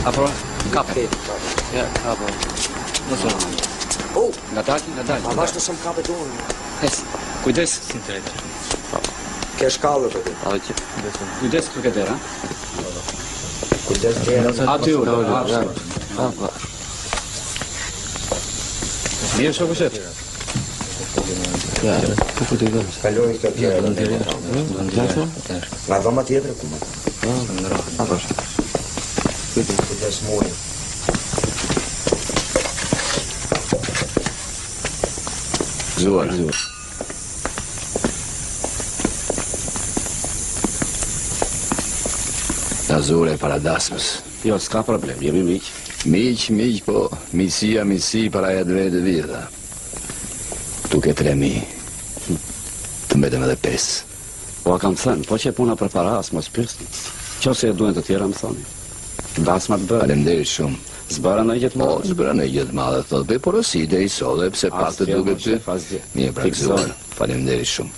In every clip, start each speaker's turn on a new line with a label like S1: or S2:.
S1: Apo, kape. Ja, apo. Mos e. Nga dalë.
S2: Ma vazhdo se më kape dorën.
S1: Kujdes.
S2: Ke shkallë për ti.
S1: Kujdes për këtë derë,
S2: Kujdes derë.
S1: Aty u. Apo. Mirë shoku shef. Ja, po ku të vëmë?
S2: Kaloj këtë tjerë. La dhoma tjetër kuma.
S1: Apo.
S2: Kujdes mujë.
S1: Zuar.
S3: Azure para dasmës.
S1: Jo, s'ka problem, jemi miq.
S3: Miq, po, misi para e dve vjetra. Tu ke 3.000. Të mbetëm edhe 5.
S1: Po, kam thënë, po që e puna për para, as mos pyrsni. Qose e duen të tjera, më thoni. Dasma të bërë.
S3: Faleminderit shumë.
S1: Zbëra në gjithë madhe.
S3: Zbëra në gjithë madhe, thotë, be porosi dhe i sole, pse pak të duke ty. Mirë, pra Zuar. Faleminderit shumë.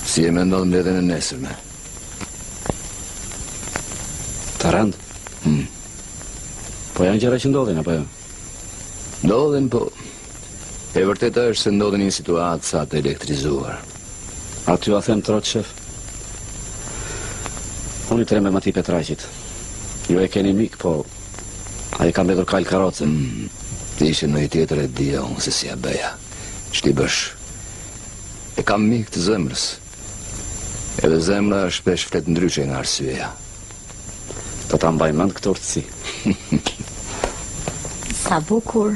S3: Si e mendon mbledhjen e nesërme?
S1: Të rënd? Po janë gjëra që ndodhin, apo jo?
S3: Ndodhin, po. E vërteta është se ndodhin një situatë sa të elektrizuar.
S1: Aty a them trot, shef. Unë i treme Mati Petraqit. Ju e keni mik, po a i ka mbetur kal karoce.
S3: Ishe në i tjetër e dia unë se si a beja. Shti bësh. E kam mik të zemrës. Edhe zemra shpesh flet ndryshe nga arsyeja.
S1: Të ta mbaj mend këtë urtësi.
S4: Sa bukur.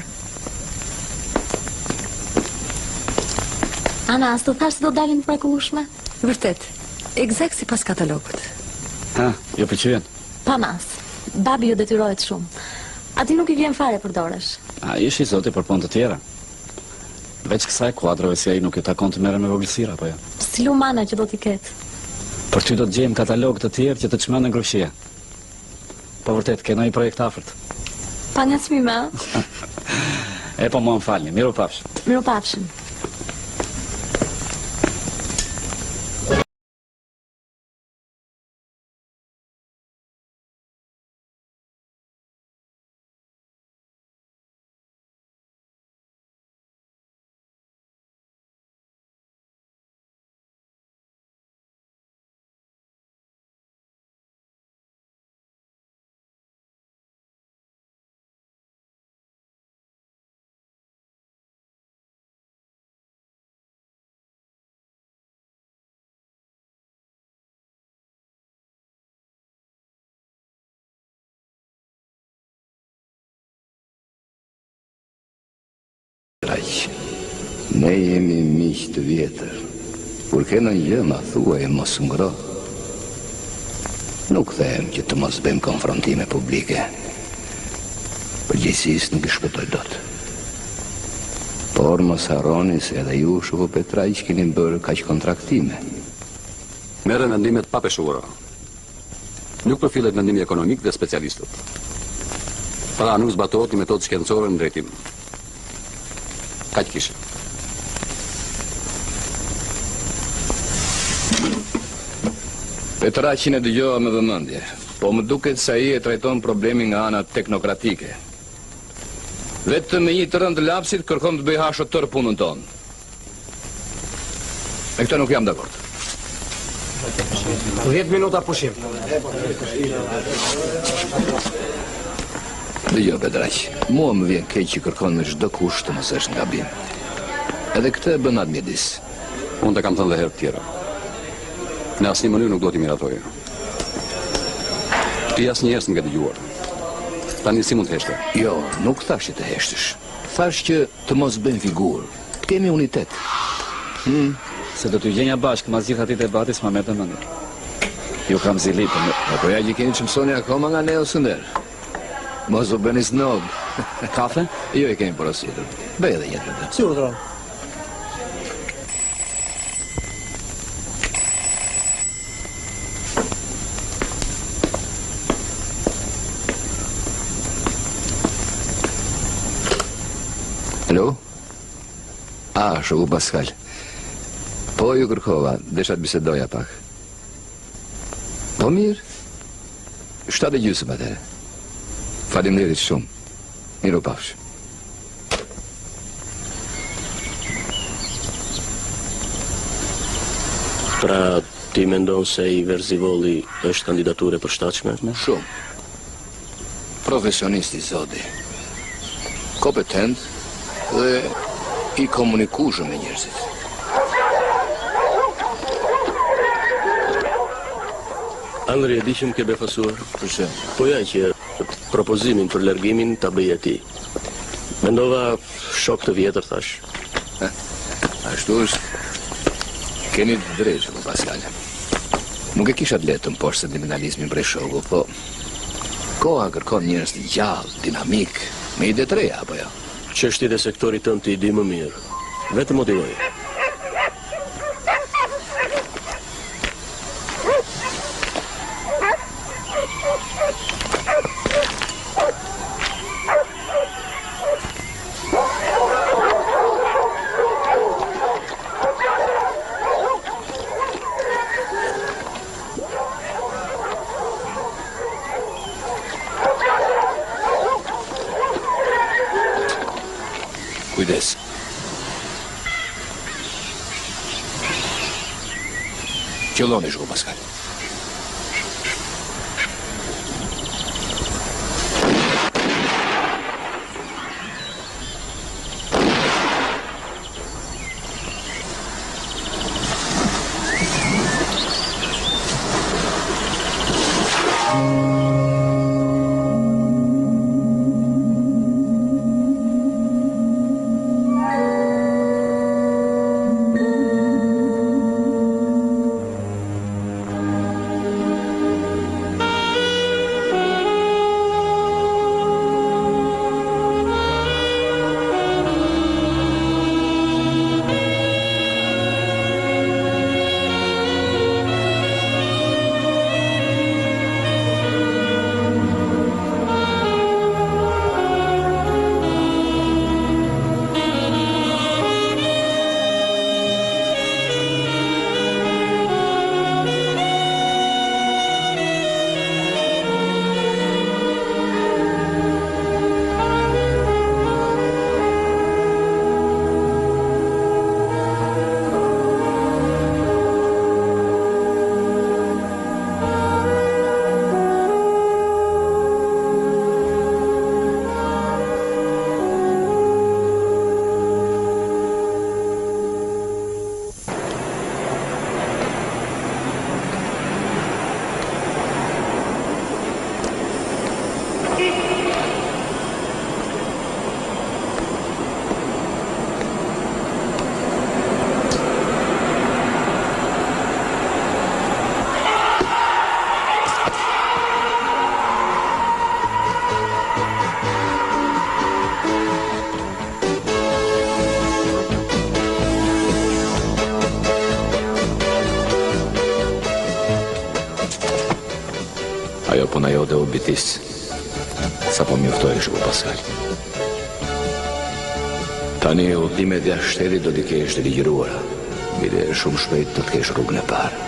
S4: Ana, as të thash se do dalin mrekullueshme?
S5: Vërtet, eksakt si pas katalogët.
S1: Ha, jo pëlqyen.
S4: Pa mas. Babi ju detyrohet shumë. Ati nuk i vjen fare për dorësh.
S1: A ishi zoti për punë të tjera. Veç kësaj kuadrove si ai nuk ju takon të merre me vogëlsira, apo jo?
S4: Si lumana që do t'i ketë.
S1: Për ty do të gjejmë katalog të tjerë që të çmendën grushia. Po vërtet, ke ndonjë projekt afërt?
S4: Pa ngacmime,
S1: E po më falni, miru pafshim.
S4: miru pafshim.
S3: Ne jemi miq të vjetër. Kur ke në gjë ma thuaj e mos ngro. Nuk them që të mos bëjmë konfrontime publike. Përgjithsisht nuk i shpëtoj dot. Por mos harroni se edhe ju shoku Petraq keni bërë kaq kontraktime.
S6: Merren mendimet pa peshura. Nuk përfillet mendimi ekonomik dhe specialistët. Pra nuk zbatohet një metodë shkencore në drejtim. Kaq kishe.
S3: Petraqin e dëgjova me vëmendje, po më duket se ai e trajton problemin nga ana teknokratike. Vetëm me një të rënd lapsit kërkon të bëj hasho tërë punën tonë. Me këtë nuk jam dakord.
S2: 10 minuta pushim.
S3: Dëgjoj Petraq, mua më vjen keq që kërkon me çdo kusht të mos është gabim. Edhe këtë e bën atë mjedis.
S6: Unë të kam thënë dhe herë tjera. Në asnjë mënyrë nuk do t'i miratojë. Ti asnjëherë s'më ke dëgjuar. Tani si mund të heshte?
S3: Jo, nuk thash që të heshtësh. Thash që të mos bëjmë figurë, të kemi unitet.
S1: Se do t'ju gjenja bashkë, ma zgjith atit e batis ma me të mëndir. Ju kam zili për më.
S3: Po ja që keni që mësoni akoma nga ne o sënder. Mos u bëni snob.
S1: Kafe?
S3: Jo i kemi porositur. Bëj edhe jetë të.
S2: Si u dronë?
S3: Hello? Shoku Pascal. Po ju kërkova, desha të bisedoja pak. Po mirë. 7:30 atere. Faleminderit shumë. Miru pafsh.
S7: Pra, ti mendon se i Verzivolli është kandidaturë e përshtatshme?
S3: Shumë. Profesionist i zoti. Kompetent dhe i komunikueshëm me njerëzit.
S7: Andri, e di që më ke befasuar.
S3: Përse?
S7: Po ja që propozimin për largimin ta bëje ti. Mendova shok të vjetër, thash.
S3: Ashtu është. Keni të drejtë, shoku Pascal. Nuk e kisha të letë të mposhtë sentimentalizmin prej shoku, po koha kërkon njerëz të gjallë, dinamik, me ide të reja, apo jo?
S7: Çështjet e sektorit tënd ti i di më mirë. Vetëm motivoj.
S3: Kujdes. Qëlloni, shoku Pascal. Ajo puna jote u bitis. Sa po mjuftoj shoku Pascal. Tani udhimet jashtë shtetit do t'i kesh të ligjëruara. Bile shumë shpejt do të kesh rrugën e parë.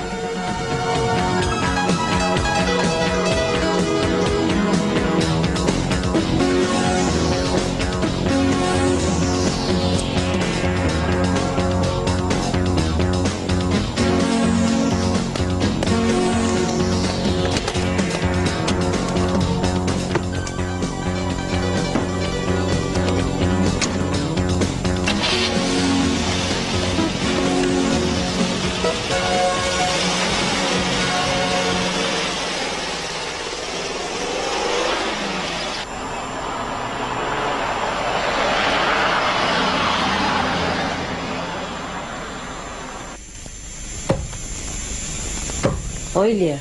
S5: O, Ilir,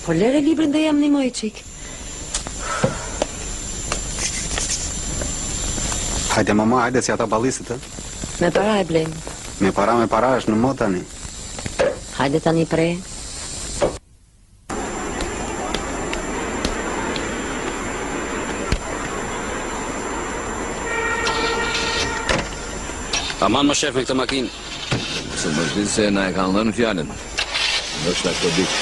S5: po lere librin dhe jam një moj qik.
S2: Hajde mama, hajde si ata ballisit,
S5: Me para e blejmë.
S2: Me para është në mod tani.
S5: Hajde tani prej.
S6: Aman më shef me këtë makinë.
S3: Se më shdi se na e kanë dhënë fjallën. Në është këto ditë.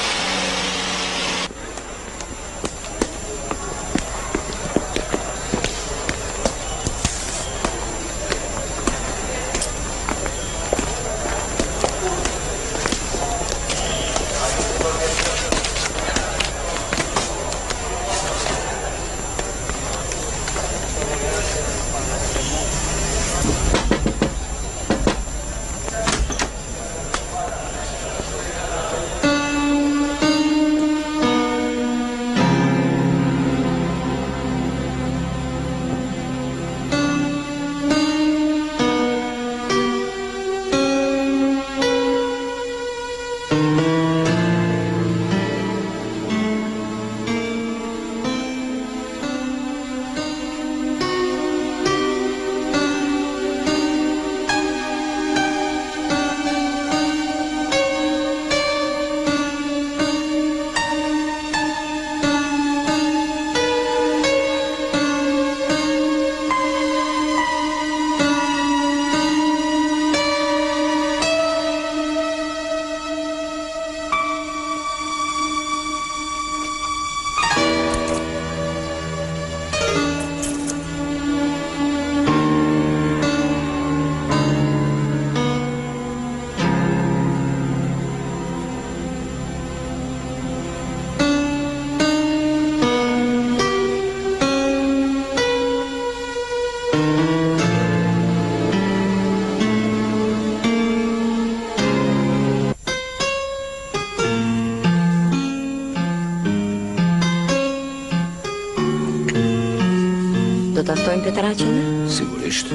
S5: Do të aftojmë Petraqin?
S3: Sigurisht.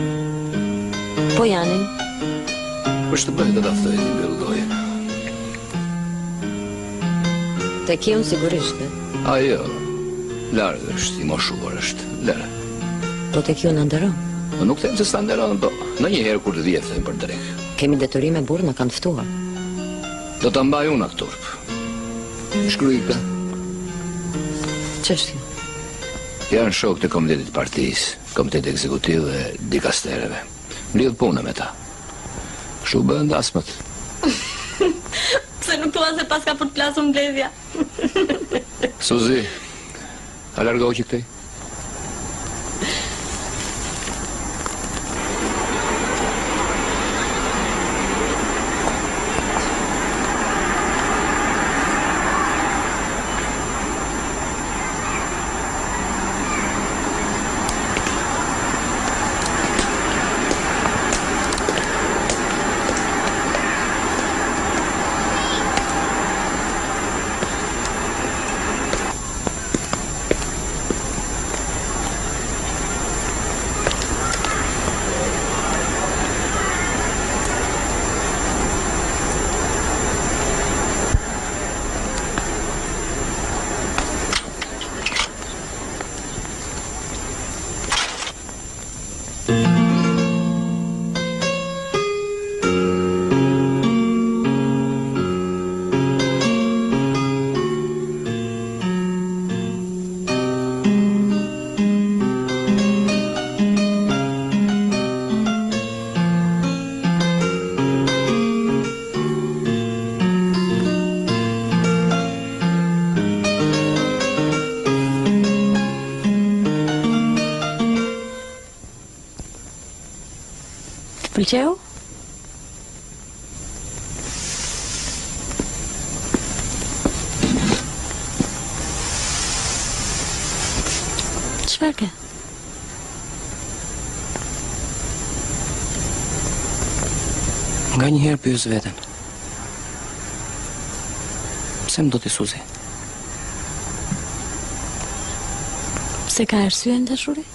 S5: Po Janin?
S3: Për shtëpër do të aftoj një mbyllgojën.
S5: Te kion sigurisht.
S3: Ajo, largë është, i moshuar është, lere.
S5: Po te kion në ndëron?
S3: Nuk them se s'ta nderon, po në një herë kur të vje them për drek.
S5: Kemi detyrime burr në kanë ftuar.
S3: Do ta mbaj unë atë turp. Shkruajka.
S5: Ç'është?
S3: Janë shok të komitetit partisë, komitet ekzekutiv dhe dikastereve. Lidh punë me ta. Kështu bëhen dasmat.
S4: Pse nuk thua se paska për të plasur mbledhja?
S3: Suzi, a largohu që këtej?
S4: Pëlqeu? Çfarë ke?
S2: Nga një herë pyes veten. Pse më do t'i Suzi?
S4: Pse ka arsye në dashuri?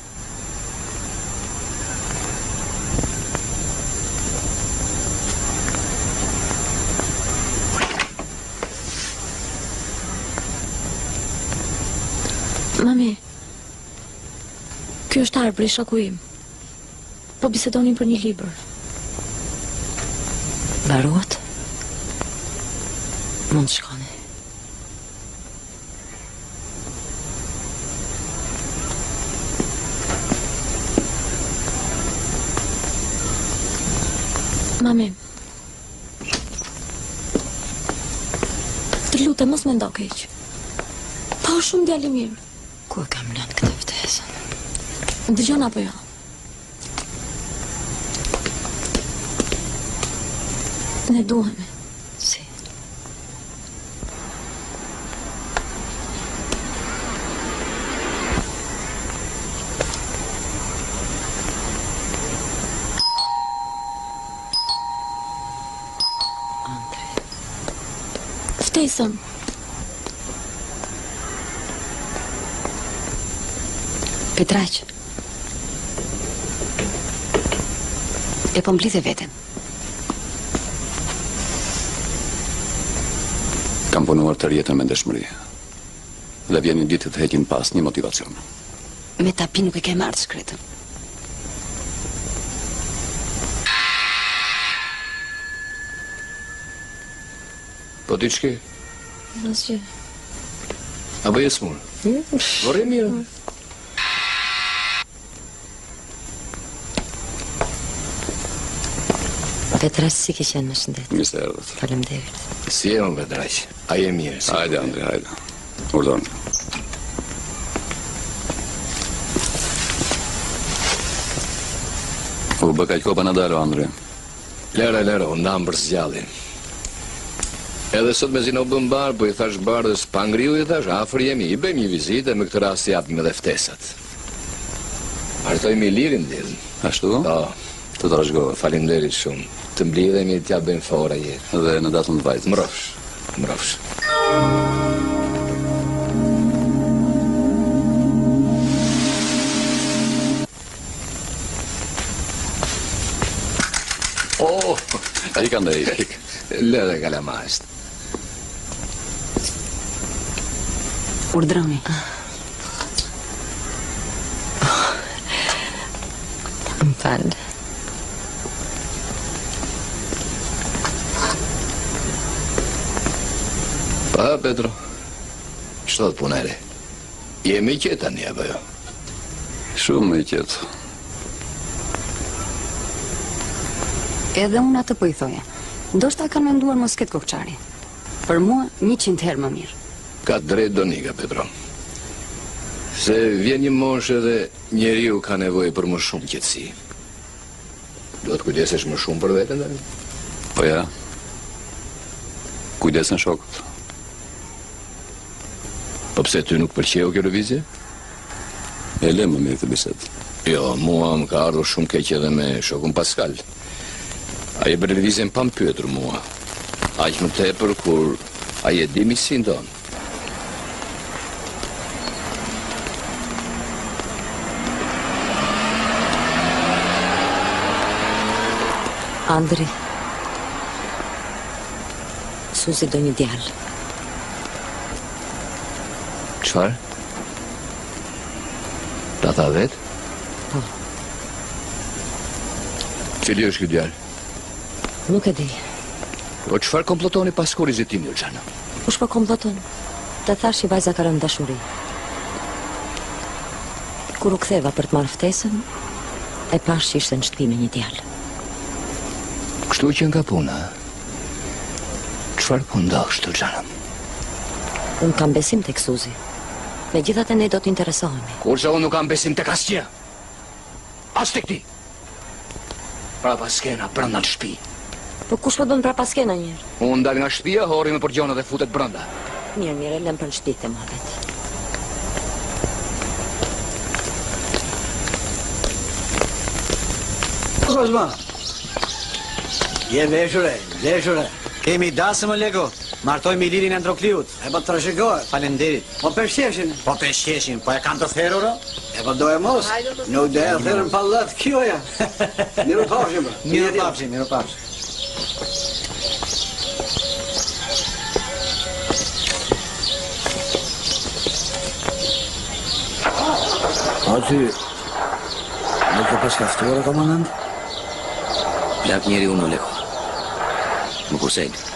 S4: Ky është Arbri, shoku im. Po bisedonin për një libër.
S5: Mbarohet? Mund të shkoni.
S4: Mami, të lutem mos mendo keq. Pa u shumë djali mirë.
S5: Ku e kam lënë këtë ftesën?
S4: Dëgjon apo jo? Ne duhemi.
S5: Si?
S4: Ftesën.
S5: Petraq. E po mblidhe veten.
S6: Kam punuar të rjetën me ndeshmëri. Dhe vjen një ditë të heqin pas një motivacion.
S5: Me tapi nuk e ke marrë shkretën.
S3: Po ti ç'ke?
S4: Asgjë.
S3: Apo je smur? Vorrei mirë.
S5: Petraq, si ke qenë, më shëndet.
S6: Mirë se erdhët.
S5: Faleminderit.
S3: Si e më Petraq? A je mirë? Si
S6: Hajde, Andri, hajde. Urdon. U bë kaq kopa në dalo, Andri.
S3: Lera, unë ndam për zgjallin. Edhe sot me zinë u bëm barë, po i thash bardhës pangriu, i thash, afër jemi, i bëjmë një vizitë, me këtë rast japim edhe ftesat. Artojmë i lirin dilën.
S6: Ashtu?
S3: Po,
S6: Të trashgohet.
S3: faleminderit shumë. Të mblidhemi t'ja bëjmë fora jetë.
S6: Dhe në datën të vajtës.
S3: Mrofsh. Oh,
S6: I ka ndaj.
S3: lere kalamasht.
S5: Urdhroni. Më falë.
S3: Pa, Petro, ç'thot punere? Jemi qetë tani apo jo?
S6: Shumë i qetë.
S8: Edhe unë atë po i thoja. Ndoshta kanë menduar mos ketë kokçari. Për mua 100 herë më mirë.
S3: Ka drejt Donika, Petro. Se vjen një moshë dhe njeriu ka nevojë për më shumë qetësi. Duhet kujdesesh më shumë për veten tani.
S6: Po ja. Kujdesen shokët.
S3: Po pse ty nuk pëlqeu kjo lëvizje?
S6: E le më mirë të bisedë.
S3: Jo, mua më ka ardhur shumë keq edhe me shokun Pascal. Ai e bërë lëvizjen pa më pyetur mua. Aq më tepër kur ai e di misin ton.
S5: Andri. Suzi do një djalë.
S3: Çfarë? Ta tha vet?
S5: Po.
S3: Cili është ky djalë?
S5: Nuk e di.
S3: Po çfarë komplotoni pas kurrizitimi, Ulxhana?
S5: Kush po komploton? Të thash që vajza ka rënë dashuri. Kur u ktheva për të marrë ftesën, e pash që ishte në shtëpi me një djalë.
S3: Kështu që nga puna. Çfarë po ndodh, Ulxhana?
S5: Unë kam besim tek Suzi. Megjithatë ne do të interesohemi.
S3: Kurse unë nuk kam besim tek asgjë. As tek ti. Prapa skena, brenda në shtëpi.
S5: Po kush po bën prapa skena një herë?
S3: Unë dal nga shtëpia, horri me përgjona dhe futet brenda.
S5: Mirë, lëm për në shtëpi të malet.
S9: Kozma. Je veshur. Kemi dasë më lego. Martojmë i lirin Androkliut. E po të rëshikohet. Falenderit. Po përshjeshin. Po e kanë të therur. E po do e mos. Nuk do e therën pallat kjoja. Miru pafshim. Miru pafshim. Aty, Nuk e përshkaftuar, komandant?
S3: Plak njeri unë, Leko. Më kusejnë.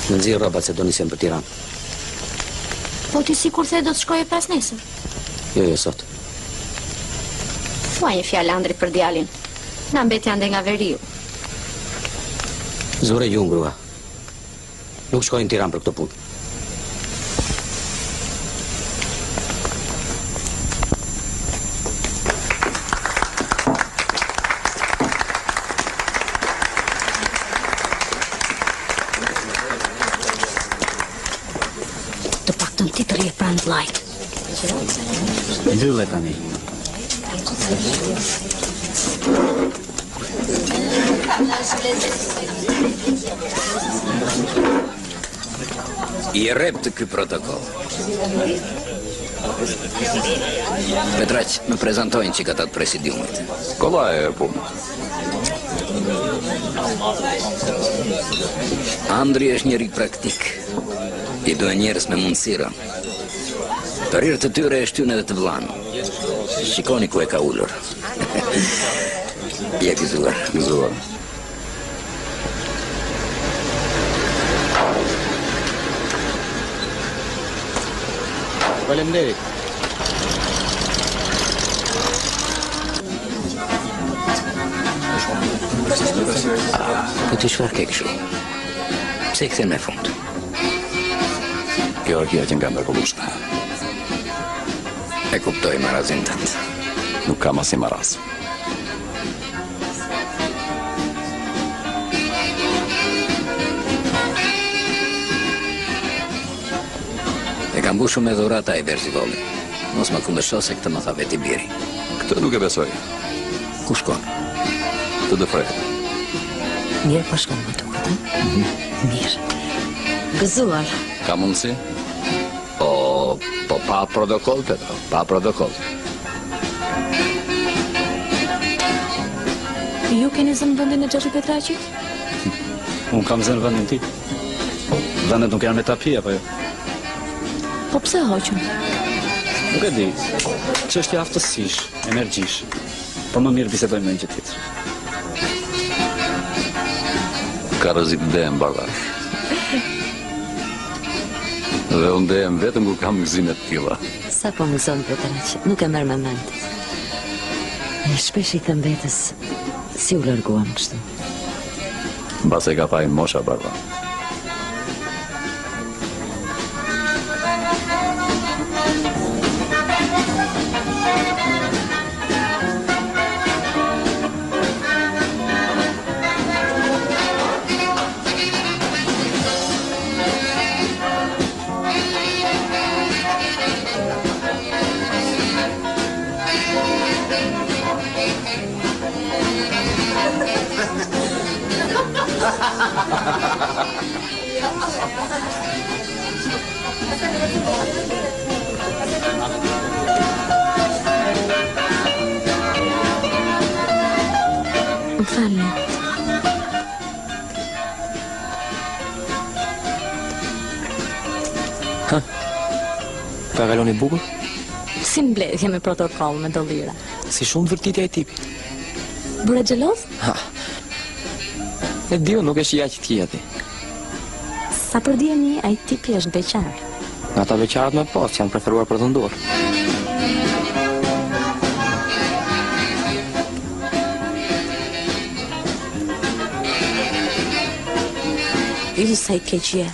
S2: Në nxirë robat se do nisem për Tiranë.
S4: Po ti sikur the do të shkoje pas nesër?
S2: Jo, sot.
S10: Thua një fjalë Andrit për djalin. Na mbeti ande nga veriu.
S2: Zure ju ngrua. Nuk shkojnë në Tiranë për këtë punë.
S4: Light.
S9: Mbylle tani.
S3: I rep të ky protokoll. Petraq, më prezentojnë që këta të presidiumit.
S6: Kolla e punë.
S3: Andri është njëri praktik. I duhe njerës me mundësira. Për hir të tyre e shtyn edhe të vllanë. Shikoni ku e ka ullur. Ja gëzuar.
S6: Gëzuar.
S2: Faleminderit.
S3: Po ti çfarë ke kështu? Pse i kthen me fund?
S6: Kjo orkia që nga mrekullueshme.
S3: E kuptoj marazin tënd.
S6: Nuk kam asnjë maraz.
S3: E kam mbushur me dhurata i Berzivoli. Mos më kundërshto se këtë më tha veti biri.
S6: Këtë nuk e besoj.
S3: Ku shkon?
S6: Të dëfret.
S5: Mirë po shkon më duket, a? Mirë. Gëzuar.
S6: Ka mundësi?
S3: Po pa protokoll, Petro, pa protokoll.
S4: Ju keni zënë vendin e Xhaxhi Petraqit?
S1: Unë kam zënë vendin ti. Vendet nuk janë me tapi, apo jo?
S4: Po pse hoqën?
S1: Nuk e di. Çështja aftësish, energjish. Po më mirë bisedojmë në një gjë tjetër.
S6: Ka rrezik dëm barbar. Dhe unë dejem vetëm kur kam gëzime të tilla.
S5: Sa po më zonë Petraq, nuk e merr me mend. E shpesh i them vetes, si u larguam kështu.
S6: Mbas e ka pa mosha barba.
S4: Më falni.
S2: Ka kaloni bukur?
S4: Si mbledhje me protokoll me dollira.
S2: Si shumë vërtitja e tipit.
S4: Bëre xheloz?
S2: Ha. E diu nuk e shija që t'kia ti.
S4: Sa për dijeni, ai tipi është beqar.
S2: Nga ta beqarët me pas janë preferuar për të ndur.
S4: Ili sa i keq je.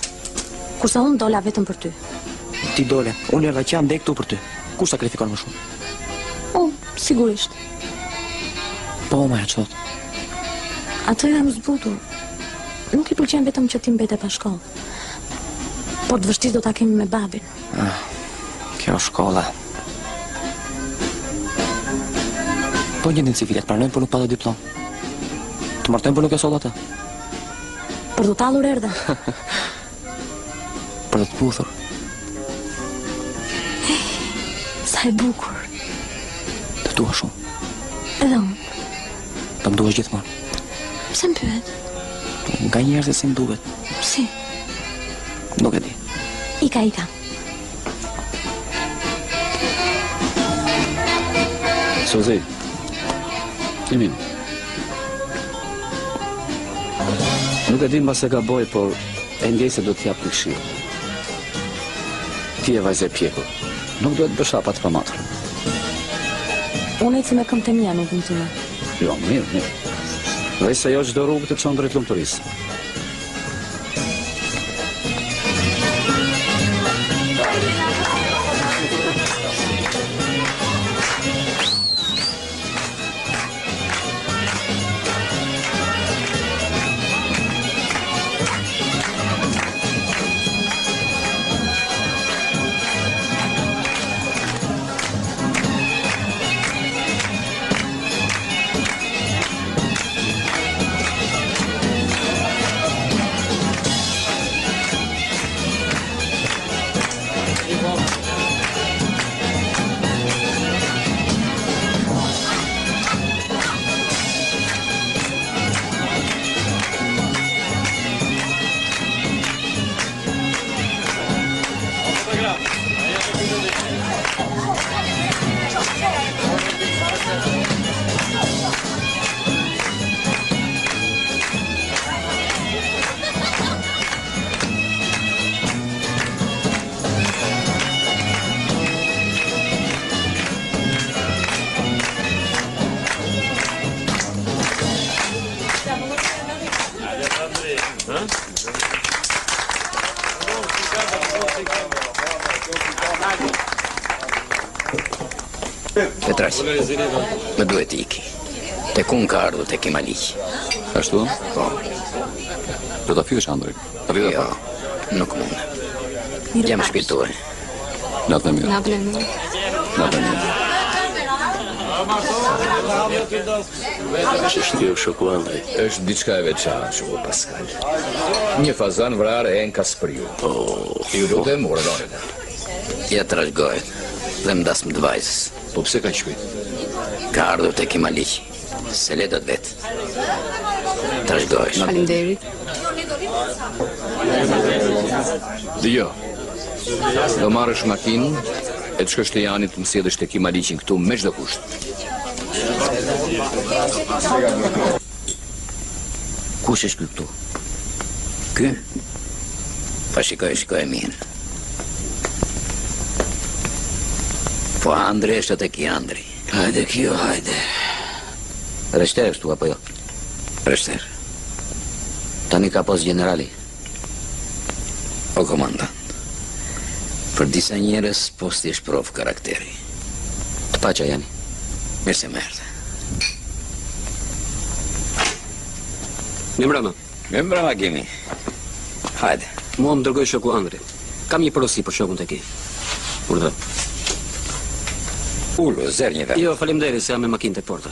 S4: Kurse unë dola vetëm për ty.
S2: Ti dole, unë erdha që jam dhe këtu për ty. Ku sakrifikon më shumë?
S4: Sigurisht.
S2: Po, ma e qot.
S4: Ato jam zbutur. Nuk i pëlqen vetëm që ti mbete pa shkollë. Por të vështirë do ta kemi me babin.
S2: Kjo shkolla. Po një dinë si filet pranojnë, por nuk pa dhe diplom. Të martojnë, por nuk e soll atë.
S4: Për të tallur erdha.
S2: Për të puthur.
S4: Sa e bukur.
S2: Të dua shumë.
S4: Edhe unë.
S2: Po më duhesh gjithmonë.
S4: Pse më pyet?
S2: Nga njerëzit si më duhet.
S4: Si?
S2: Nuk e di.
S4: Ika.
S1: Suzi, Imin. Nuk e di mba se ka boj, por e ndjej se do t'jap një këshill. Ti e vajze pjekur. Nuk duhet bësh hapat pa matër.
S4: Unë e që me këm të mija nuk më të me.
S1: Jo, mirë. Dhe se jo çdo rrugë të çon drejt lumturisë.
S3: Petrasi, më duhet iki. Te kun ka ardhur te Kimaliqi.
S6: Ashtu?
S3: Po.
S6: Do ta fysh Andrej. Rrida
S3: Jo, nuk mund. Jam shpirtore.
S6: Natën e mirë.
S10: Natën e mirë.
S6: Natën e mirë.
S7: Që shtiu shoku Andrej.
S3: Është diçka e veçantë, shoku Pascal. Një fazan vrarë e nkas për ju. Ju lutem, urdhëroni. Ja trashëgohet. Dhe më das më të vajzës. Po pse ka shkujt? Ka ardhur te Kimaliqi. Se letat vetë. Trashëgohesh.
S10: Faleminderit.
S3: Dhe jo. Do marrësh makinë e të shkosh te Jani të më sjellësh te Kimaliqin këtu me çdo kusht. Kush është këtu? Ky? Pa shikoj mirë. Po Andri është tek i Andri. Hajde kjo, hajde. Reshter është tu apo jo? Reshter. Tani ka pos generali. O komandant. Për disa njerëz posti është prov karakteri. Të paqa janë. Mirë se më erdhe.
S7: Mirë mbrëma, Gimi.
S3: Hajde.
S7: Mua më dërgoj shoku Andri. Kam një porosi për shokun të ki. Urdhë.
S3: Ullu, zer një vetë.
S7: Jo, faleminderit se jam me makinë tek porta.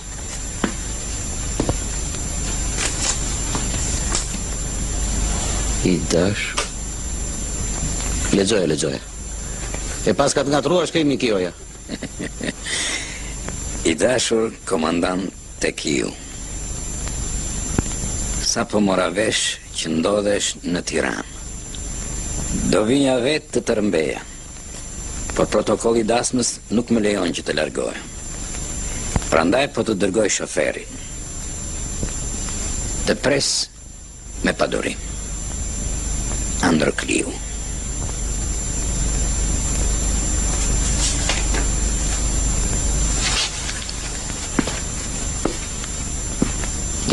S3: I dash. Lexoje. E pas ka të ngatruar shkrimi kjoja. I dashur komandant tek ju. Sa po mora vesh që ndodhesh në Tiranë. Do vinja vetë të tërmbeja. Por protokolli dasmës nuk më lejon që të largohem. Prandaj po të dërgoj shoferin. Të pres me padurim. Androkliu.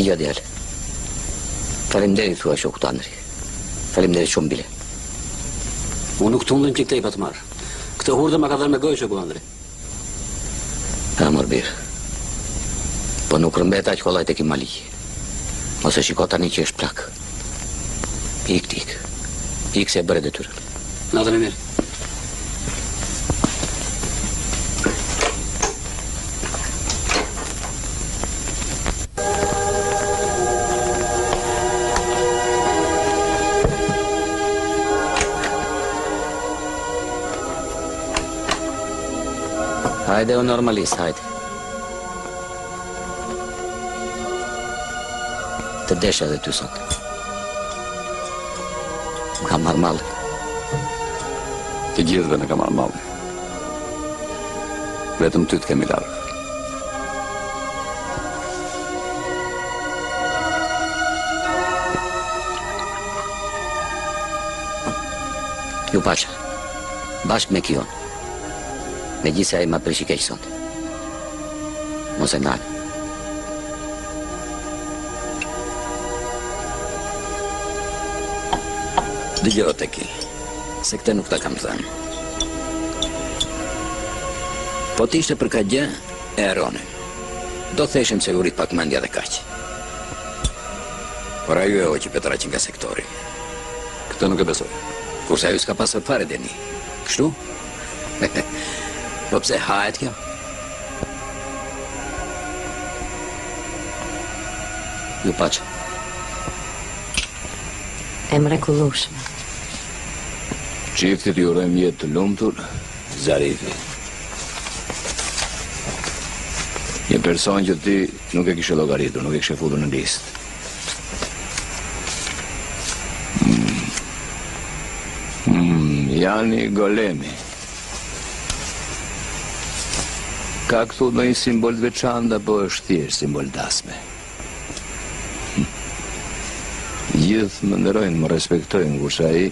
S3: Jo djalë. Faleminderit thua shokut Andri. Faleminderit shumë bile.
S7: Unë nuk tundem që këtej pa të marrë. Këtë hurdë ma ka dhënë me gojë shoku Andri.
S3: Ha, mor birë. Po nuk rëmbet aq kollaj tek Kimaliqi. Ose shiko tani që është plak. Ik. Ik se e bëre detyrën.
S7: Natën e mirë.
S11: Hajde o normalist, hajde. Të desh edhe ty sot. Më ka marrë malli.
S6: Të gjithëve në ka marrë malli. Vetëm ty të kemi largë.
S11: Ju pasha, bashkë me Kion. Me gjithse a i ma përshikeq sot. Mos e nalë. Dëgjoj Teki, se këte nuk ta kam thënë. Po t'ishte për ka gjë, e eronin. Do theshim se u rrit pak mendja dhe kaq. Por ajo e oqi Petraqin nga sektori.
S6: Këtë nuk e besoj.
S11: Kurse ajo s'ka pasur fare deni. Kështu? Po pse hahet kjo? Ju paqa.
S5: E mrekullueshme.
S3: Çiftit ju urojmë jetë të lumtur, Zarifi. Një person që ti nuk e kishe llogaritur, nuk e kishe futur në listë. Jani Golemi. Ka këtu në një simbol të veçantë apo është thjesht simbol dasme? Gjithë më nderojnë, më respektojnë, kurse ai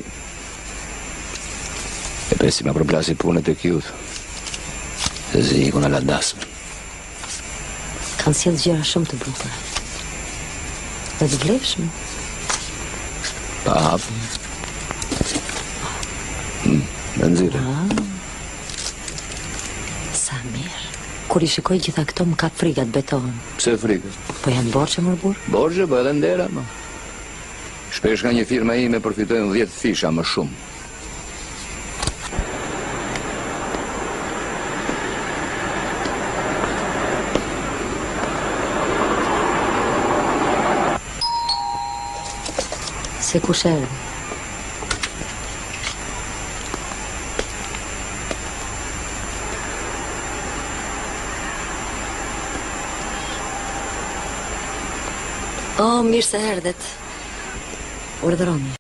S3: e pesi ma përplasi punët e kjut. Se zi ikun ala dasme.
S5: Kanë sjellë gjëra shumë të bukura. Dhe të vlefshme.
S3: Pa hapë. Në nëzire.
S5: Sa mirë. Kur I shikoj gjitha këto më ka frigat betohen.
S3: Pse frikët?
S5: Po janë borxhe më burr?
S3: Borxhe, po edhe ndera, më. Shpesh nga një firma ime përfitojnë 10 fisha më shumë.
S5: Se kush erdhi? Oh, mirë se erdhet. Urdhëroni.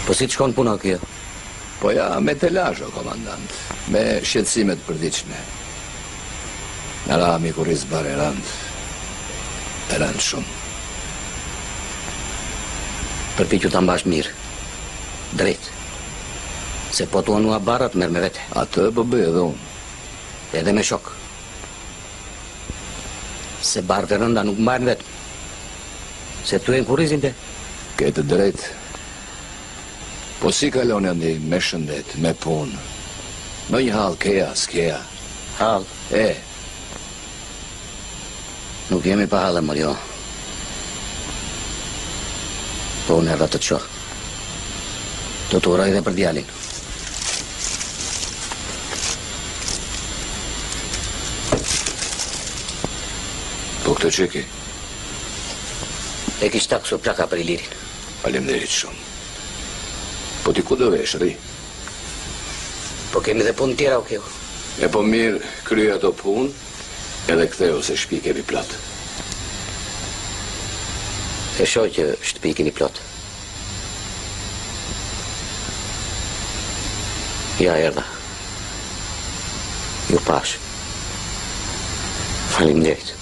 S11: Po si të shkon puna kjo?
S3: Po ja, me telazh, o komandant. Me shqetësimet përditshme. Në rami kur I zbar e rand shumë.
S11: Për ti që ta mbash mirë. Drejt. Se po të anua barat merë me vete.
S3: Atë po bëj edhe unë.
S11: Edhe me shok. Se barët e rënda nuk mbajnë vetë. Se tu e në kurizin të.
S3: Këtë drejt. Po si kalon janë një me shëndet, me punë. Në një halë keja, s'keja.
S11: Halë? Nuk jemi pa halë, Mario. Po unë erdha të të shoh. Të të uroj dhe për djalin.
S3: Po këtë që ki?
S11: E kishtë takë plaka për Ilirin.
S3: Faleminderit shumë. Po ti ku do vesh, ri?
S11: Po kemi dhe punë tjera, okej.
S3: E po mirë, kryja ato punë, edhe ktheu se shtëpi kemi plot.
S11: E shoj që shtëpi keni plot. Ja, erdha. Ju pash. Faleminderit.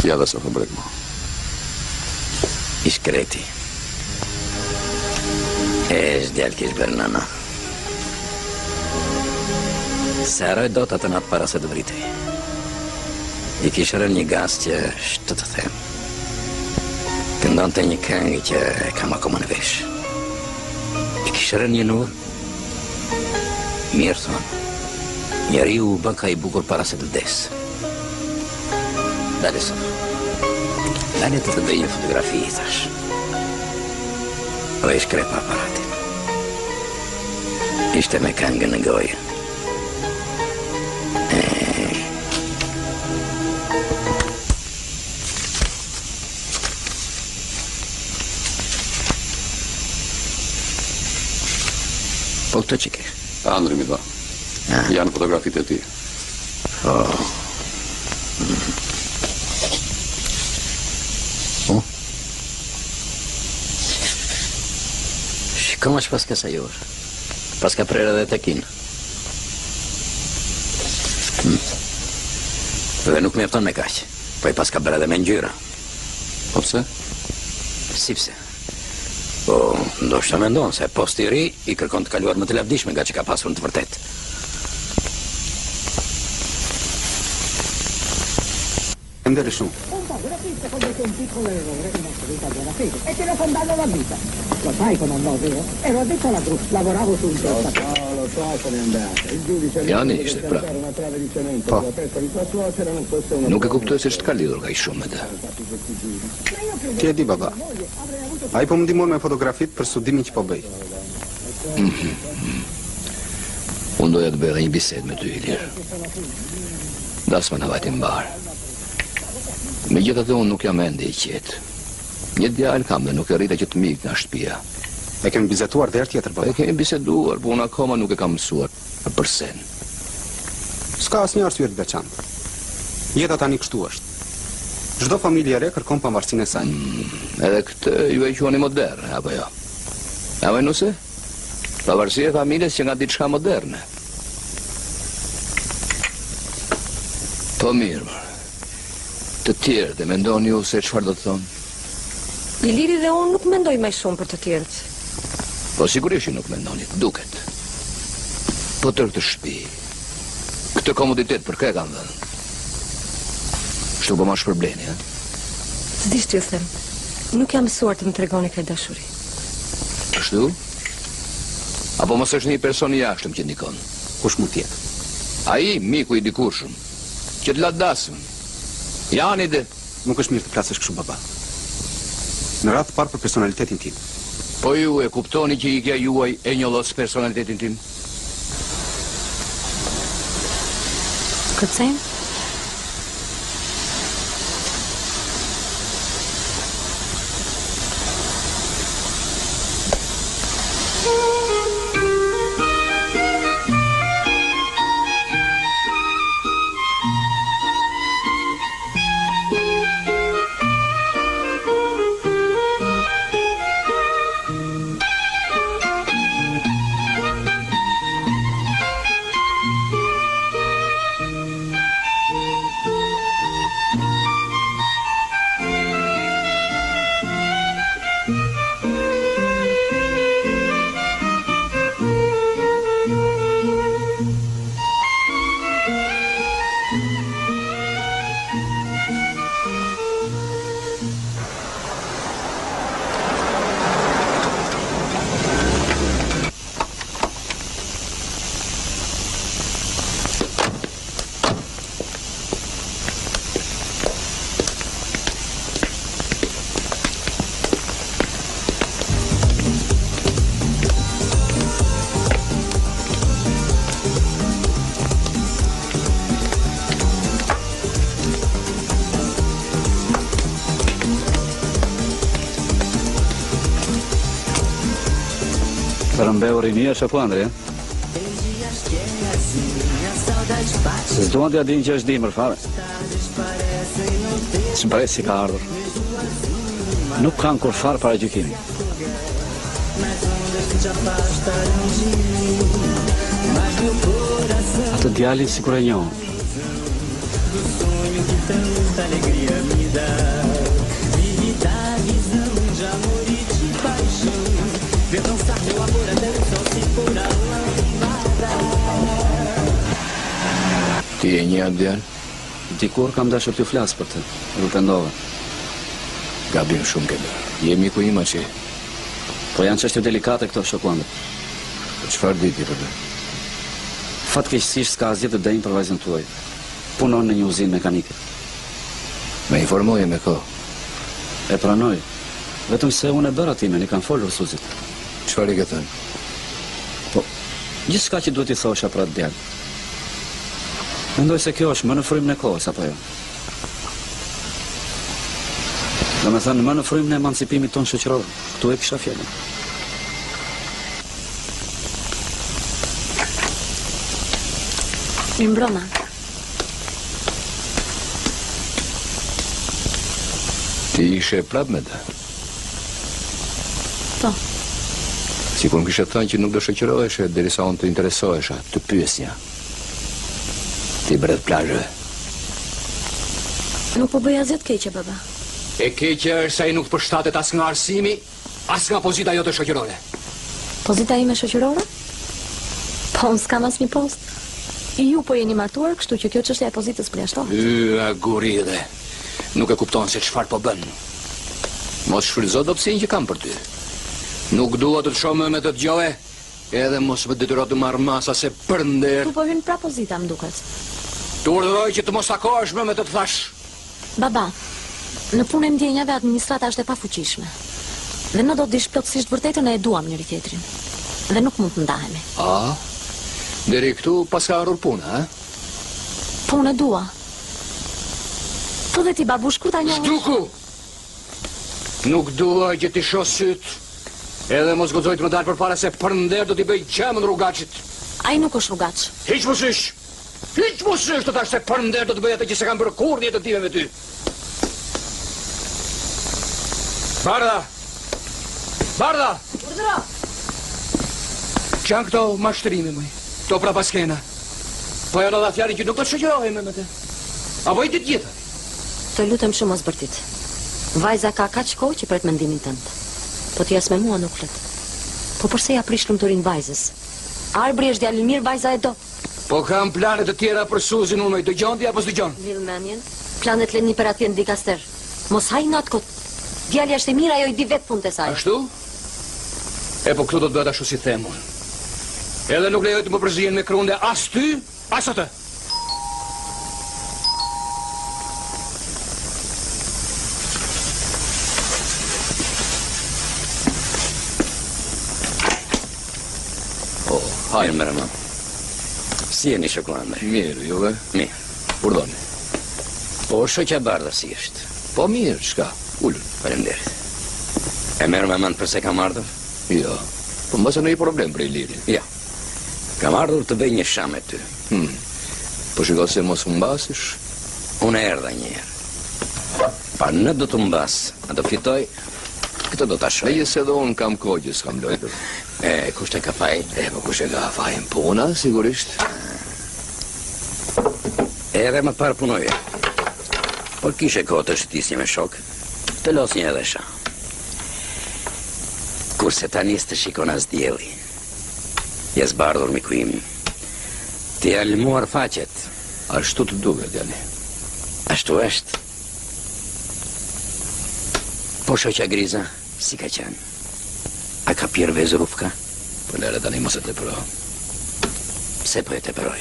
S6: Ja dhe se fëbrekmo.
S11: Ish kreti. E s'djallë kish bërë nëna. Se aroj do të natë para se të vritej. I kishë rënë një gas që shtë të them. Këndon të një këngë që kam akoma në vesh. I kishë rënë një nur. Mirë thonë. Njeri u bë ka I bukur para se të vdes. Dale sot. Dale të bëj një fotografi, thash. Dhe I shkrep aparatin. Ishte me këngën në gojë. Po këtë që kesh?
S6: Andri mi dha. Janë fotografit e ti.
S11: Shikon është paska sa jorë. Paska prerë dhe tekin. Dhe nuk mjefton me kaq. Po I paska bërë edhe me ngjyra.
S6: Po pse?
S11: Si pse? Po, ndoshta mendon se posti I ri I kërkon të kaluar më të lavdishme nga që ka pasur në të vërtet.
S12: Ndere shumë.
S13: Un piccolo errore in assoluta buona fede e te l'ho condannato la vita. Lo sai come andò, vero? Ero addetto alla gru, lavoravo su un testa.
S12: Lo so come è andata. Il giudice
S3: Jani ishte pra.
S12: Po.
S3: Nuk e kuptoj se ç'ka lidhur ka I shumë me të.
S12: Ti e di baba. Ai po më ndihmon me fotografit për studimin që po bëj.
S3: Unë doja të bëj një bisedë me ty, Ilir. Dasma në vajti mbar. Me gjithë atë unë nuk jam ende I qetë. Një djalë kam dhe nuk e rrita që të mik nga shtëpia.
S12: E kemi biseduar dhe herë tjetër, baba.
S3: E kemi biseduar, po unë akoma nuk e kam mësuar përsen.
S12: S'ka asnjë arsye të veçantë. Jeta tani kështu është. Çdo familje e re kërkon pavarësinë e saj.
S3: Edhe këtë ju e quani moderne, apo jo? Apo nëse? Pavarësia e familjes që nga diçka moderne. Po mirë, të tjerë dhe mendoni ju se çfarë do të thonë?
S4: Iliri dhe unë nuk mendoj më shumë për të tjerët.
S3: Po sigurisht nuk mendoni, duket. Po tërë këtë shtëpi, këtë komoditet për kë e kanë dhënë? Shtu po ma shpërbleni, ha?
S4: S'di që ju them, nuk jam mësuar të më tregoni këtë dashuri.
S3: Shtu? Apo mos është një person I jashtëm që ndikon?
S12: Kush mund tjetë?
S3: Ai, miku I dikurshëm, që të ladasëm. Jani dhe...
S12: Nuk është mirë të plasësh kështu, baba. Në radhë të parë për personalitetin tim.
S3: Po ju e kuptoni që ikja juaj e njollos personalitetin tim?
S4: Kërcejmë?
S1: Të rëmbeu rinia që ku Andri, s'duan t'ja din që është dimër fare. S'mpres si ka ardhur. Nuk kanë kur farë para gjykimi. Atë djalin si kur e njohën.
S3: Ti e një atë djalë?
S1: Dikur kam dashur t'ju flas për të, nuk pendova.
S3: Gabim shumë ke bërë. Jemi ku ima që.
S1: Po janë çështje delikate këto shokuande.
S3: Po çfarë di ti për të?
S1: Fatkeqësisht s'ka asgjë të denjë për vajzën tuaj. Punon në një uzinë mekanike.
S3: Me informoje me kohë.
S1: E pranoj. Vetëm se unë e bëra timen, i kanë folur Suzit.
S3: Çfarë i ke thënë?
S1: Po, gjithçka që duhet i thosha për atë djalë. Mendoj se kjo është më në frymën e kohës, apo jo? Do me thënë, më në frymën e emancipimit tonë shoqëror. Këtu e kisha fjalën.
S4: Mirëmbrëma.
S3: Ti ishe prap me të?
S4: Po.
S3: Sikur më kishe thënë që nuk do shoqëroheshe derisa unë të interesohesha, të pyesja. Ti bret plazhëve.
S4: Nuk po bëja asgjë të keqe, baba.
S3: E keqe është se ai nuk përshtatet as nga arsimi, as nga pozita jote shoqërore.
S4: Pozita ime shoqërore? Po, unë s'kam asnjë post. I ju po jeni martuar, kështu që kjo çështja e pozitës përjashtohet.
S3: Guride. Nuk e kupton se çfarë po bën. Mos shfrytëzo dobësinë që kam për ty. Nuk dua të të shoh më me të dëgjove, edhe mos më detyro të marr masa se përnder.
S4: Tu po vjen pra pozita, më duket.
S3: Të urdhëroj që të mos takohesh më me të thash.
S4: Baba, në punë e ndjenjave administrata është e pafuqishme. Dhe ne do të dish plotësisht vërtetën e duam njëri tjetrin. Dhe nuk mund të ndahemi.
S3: A? Deri këtu pas ka ardhur puna, a?
S4: Po unë e dua. Po dhe ti, babush, kur ta njohësh?
S3: Shtuku! Nuk dua që ti shoh syt. Edhe mos guxoj të më dal përpara se përnder do t'i bëj gjamën rrugaçit.
S4: Ai nuk është rrugaç.
S3: Hiç mos ish. Hiç mos ish, do ta se përnder do të bëj atë që s'e kam bërë kurrë në jetën time me ty. Barda! Barda!
S4: Urdhëro!
S3: Çan këto mashtrime më. To pra paskena. Po janë dha fjalën që nuk do të shoqërohem me të. Apo i ditë gjithë.
S5: Të lutem shumë mos bërtit. Vajza ka kaq kohë që pret mendimin tënd. Po ti as me mua nuk flet. Po përse ja prish lumturinë vajzës? Arbri është djalë mirë, vajza e do.
S3: Po kam plane të tjera për Suzin, unë i dëgjon ti apo s'dëgjon?
S5: Vilmenjen, planet lëni për atje në dikaster. Mos haj natë kot. Djalja është e mirë, ajo i di vetë punë të saj.
S3: Ashtu? E po këtu do të bëhet ashtu si them unë. Edhe nuk lejoj të më përzihen me krunde as ty, as atë.
S11: Hajnë mërë më. Si e një shokuande?
S3: Mirë, juve?
S11: Mirë.
S3: Urdoni.
S11: Po shoqja Barda si është?
S3: Po mirë, shka? Ullën.
S11: Faleminderit. E merë me mend përse kam ardhur?
S3: Jo. Po mbase në i problem për i lirin.
S11: Ja. Kam ardhur të bëj një sham me ty.
S3: Po shiko se mos më mbasish?
S11: Unë erdha një herë. Pa në do të mbas, a do fitoj, këtë do të ashoj.
S3: E jesë edhe unë kam kohë që s'kam lojtër.
S11: Kusht e ka faj?
S3: Po kusht e ka fajin puna, sigurisht.
S11: Ere më parë punoje. Por kishe kohë të shëtisje me shok, të los një edhe sha. Kurse ta njës të shikon as djeli. Jes bardhur miku im. Ti e lëmuar faqet.
S3: Ashtu të duket, djali.
S11: Ashtu është. Po shoqja Griza, si ka qenë? A ka pjerë vezë rufka?
S3: Po lere tani mos e tepëro.
S11: Pse po e tepëroj?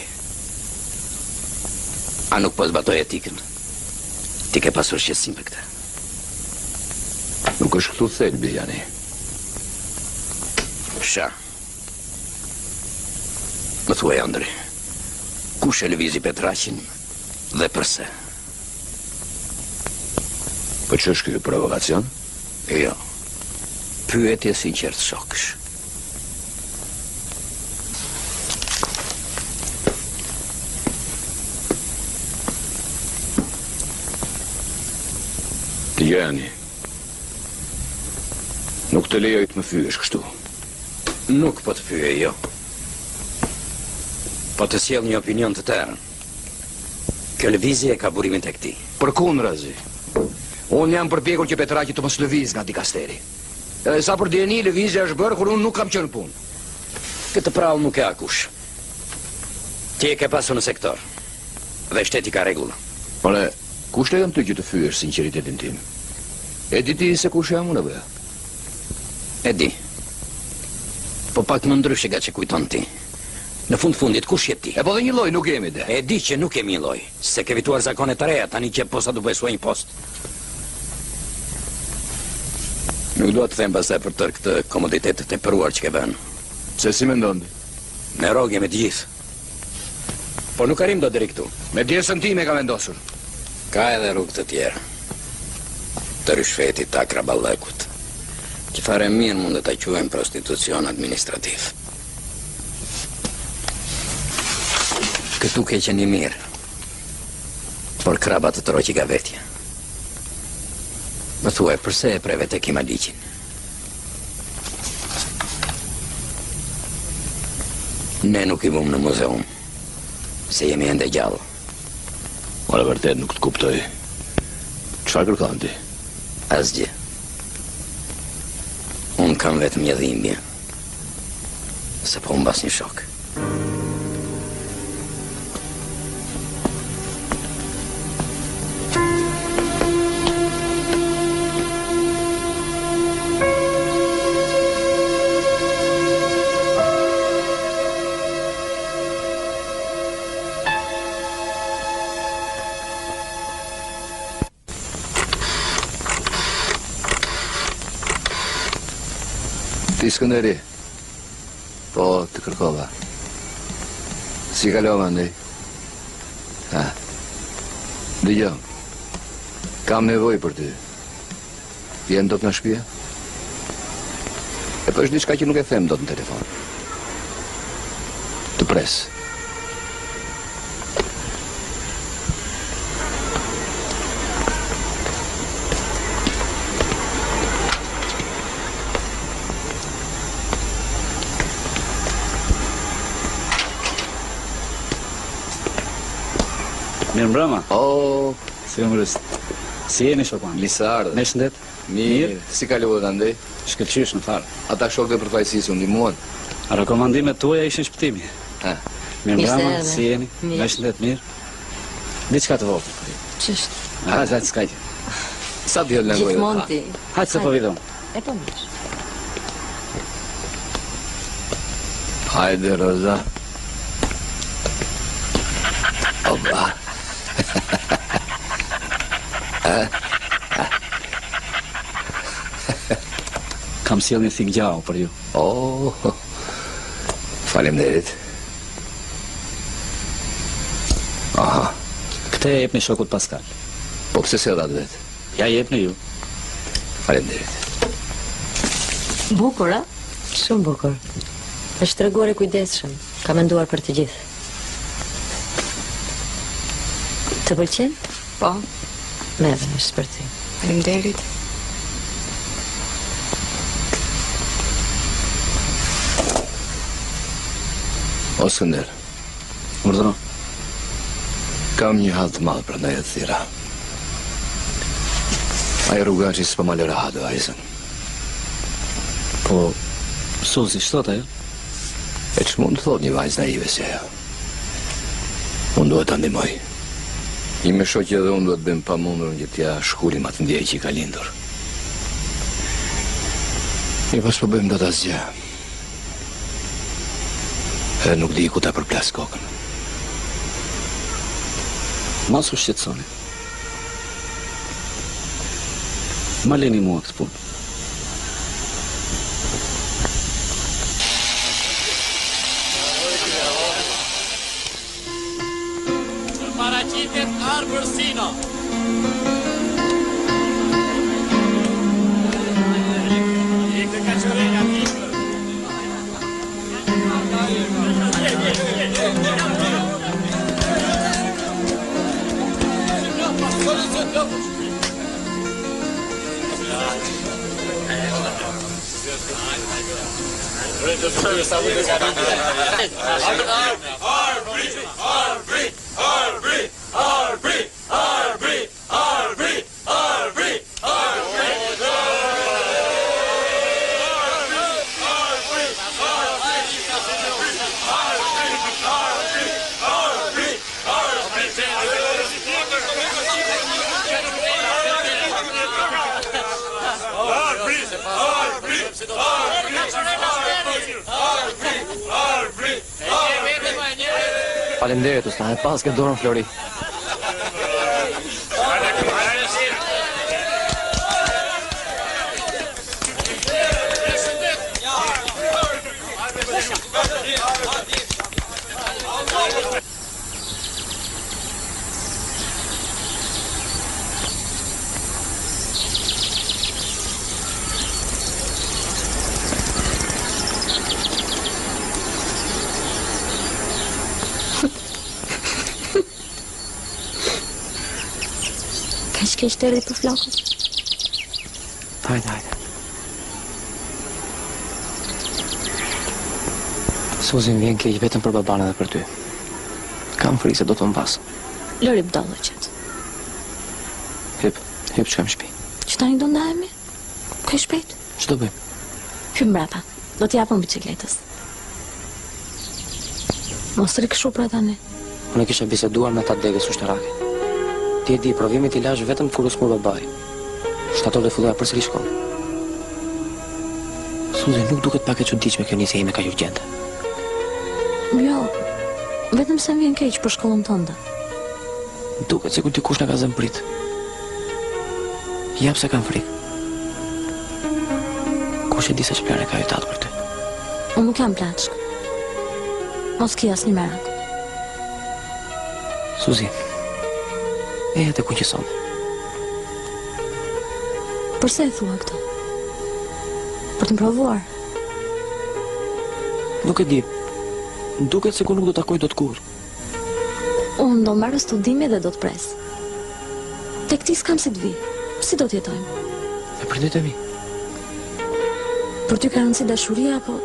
S11: A nuk po zbatoj etikën? Ti ke pasur shqetësim për këta?
S3: Nuk është këtu thelbi, Jani.
S11: Sha. Më thuaj, Andri, kush e lëvizi Petraqin dhe përse?
S3: Po që është kjo provokacion?
S11: Jo. Pyetje sinqert shokësh.
S3: Jani, nuk të lejoj të më fyesh kështu.
S11: Nuk po të fyej, jo. Po të sjell një opinion të tërë. Kjo lëvizje ka burimin të këti.
S3: Përkundrazi, unë jam përpjekur që Petraki të mos lëviz nga dikasteri. Edhe sa për djeni, lëvizja është bërë kur unë nuk kam qenë punë.
S11: Këtë prallë nuk e akush. Ti e ke pasu në sektor. Dhe shteti ka rregulla.
S3: Ore, kush lejon ty që të fyesh sinqeritetin tim? E di ti se kush jam unë apo?
S11: E di. Po pak më ndryshe nga që kujton ti. Në fundit, kush je ti?
S3: E po dhe një lloj nuk jemi dhe.
S11: E di që nuk jemi një lloj, se ke vituar zakone të reja, tani që posa du besua një post. Nuk do të them pastaj për tërë këtë komoditetet e përuar që ke vënë.
S3: Se si mendon ti?
S11: Me rogje me të gjithë. Po nuk arrim do deri këtu.
S3: Me djesën time ka vendosur.
S11: Ka edhe rrugë të tjera. Të rishfetit të akraballëkut, që fare mirë mund të ta quajmë prostitucion administrativ. Këtu ke qenë i mirë, por kraba të troqi nga vetja. Më thuaj, përse e preve tek Imaliqin? Ne nuk i vum në muzeum, se jemi ende gjallë.
S3: Ora vërtet nuk të kuptoj. Çfarë kërkon ti?
S11: Asgjë. Unë kam vetëm një dhimbje, se po mbas një shok.
S3: Ti Skënderi, po të kërkova. Si kalova ndej? Ha, dëgjoj, kam nevojë për ty. Vjen dot në shtëpi? E po është diçka që nuk e them dot në telefon. Të pres.
S1: Mirë mbrëma.
S3: O,
S1: si më rëst. Si jeni shopan?
S3: Lisardë.
S1: Me shëndet?
S3: Mirë. Si kalova ndej?
S1: Shkëlqysh në farë.
S3: Ata shokët e përfaqësisë u ndihmuan.
S1: A rekomandimet tuaja ishin shpëtimi.
S3: Ha.
S1: Mirë mbrëma,
S5: Mirë se
S1: si jeni?
S5: Mirë.
S1: Me shëndet mirë. Diçka të vogël për ju.
S5: Ç'është?
S1: Hajde, s'ka gjë.
S3: Sa të jellën gojë.
S5: Gjithmonë ti.
S1: Hajde se po vidon.
S5: E po mirë.
S3: Hajde, Roza. Oba.
S1: Kam sjell një thik gjau për ju.
S3: Oh, faleminderit. Aha.
S1: Këtë e jepni shokut Paskal.
S3: Po pse se dha vet?
S1: Ja jepni ju.
S3: Faleminderit.
S5: Bukur, a? Shumë bukur. Është treguar e kujdesshëm. Ka menduar për të gjithë. Të pëlqen?
S14: Po.
S5: Me edhe është për ty.
S14: Faleminderit.
S3: O Skënder.
S1: Urdhëro.
S3: Kam një hall të madh për ndaj të thira. Ai rrugaçi s'po më lë rahat vajzën.
S1: Po, Suzi, ç'thot ajo?
S3: E ç'mund të thot një vajzë naive si ajo? Unë duhet ta ndihmoj. I me shoqë edhe unë duhet bëjmë pamundur që t'ja shkullim atë ndjej që i ka lindur. E pas po bëjmë dot asgjë. E nuk di ku ta përplas kokën.
S1: Mos u shqetësoni. Ma leni mua këtë punë.
S15: Paraqitet Arbërsino. Ikë kaqërenja ikë.
S2: Faleminderit, usta, e pas ke dorën Flori.
S4: Ka shteri për flokët?
S2: Hajde. Suzi më vjen keq vetëm për baban edhe për ty. Kam frikë se do të mbas.
S4: Lori bdallo qëtë.
S2: Hyp që kam shpi.
S4: Që tani do ndajemi? Kaj shpejt?
S2: Që do bëjmë?
S4: Hyp mbrapa. Do t'japëm bicikletës. Mos rikë shupra tani.
S2: Unë kisha biseduar me ta degës ushtarake. Ti e di, provimi t'i lash vetëm kur u smur babaj. Shtator dhe filloja përsëri shkollë. Suzi, nuk duket pak e çuditshme kjo nisje ime kaq urgjente.
S4: Jo, vetëm se më vjen keq për shkollën tënde.
S2: Duket sikur dikush na ka zëmbrit. Jap se kam frikë. Kush e di se ç'plane ka jetat për ty?
S4: Unë nuk jam plaçk. Mos ki asnjë merak.
S2: Suzi, e jetë ku qëson.
S4: Përse e thua këtë? Për të provuar?
S2: Nuk e di. Duket se ku nuk do takoj dot kur.
S4: Unë do marrë studime dhe do të pres. Tek ti s'kam si të vi. Si do t'jetojmë?
S2: E prindit e mi.
S4: Për ty ka rëndësi dashuria, apo...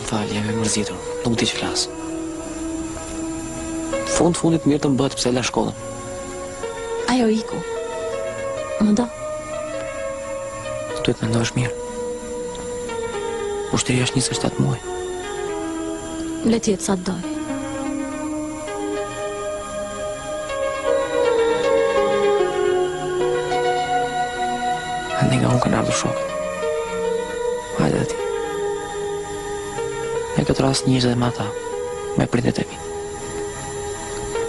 S2: Falë, jam e mërzitur. Nuk di që flas. Fundit mirë të mbët pse la shkollën.
S4: Ajo iku. Më do.
S2: Duhet me ndosh mirë. Ushtria është 27 muaj.
S4: Le t'jetë sa të doj.
S2: Ande nga unë kanë ardhur shokët. Hajde dhe ti. Në këtë rast njëzë dhe ma ta, me prindet e mi.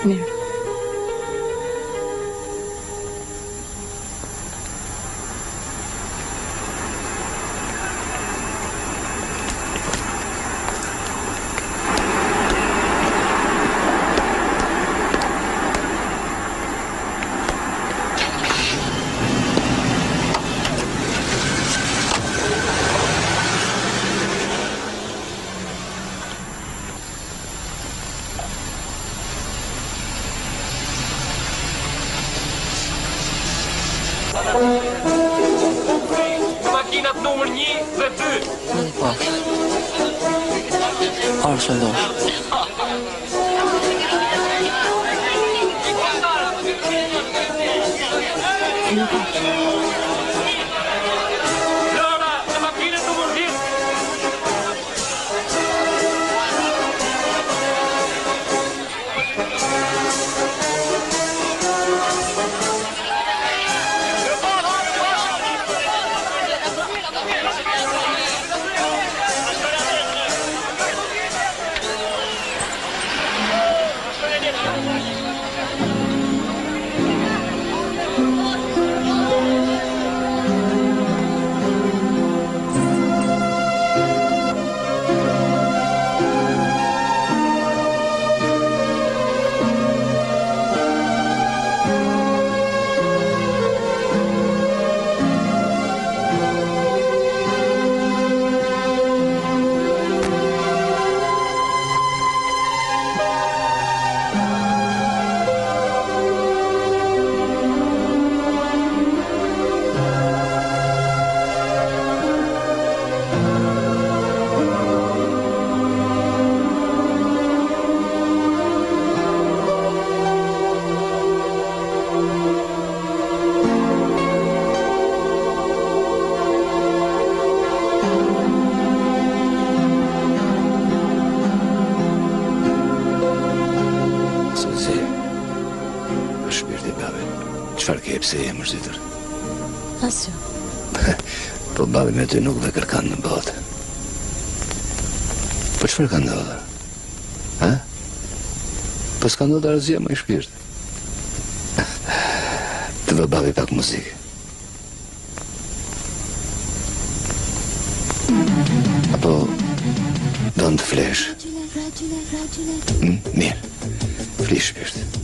S4: Mirë.
S15: Makinat numër 1 dhe 2.
S2: Po. Arë do.
S15: Lora, në makinat numër 10.
S3: pse je mërzitur?
S4: Asjo.
S3: Po babi me ty nuk dhe kërkan në botë. Po çfarë ka ndodhur? Ha? Po s'ka ndodhur asgjë më i shpirt. Të vë babi pak muzikë. Apo do të flesh? Mirë. Flish shpirt.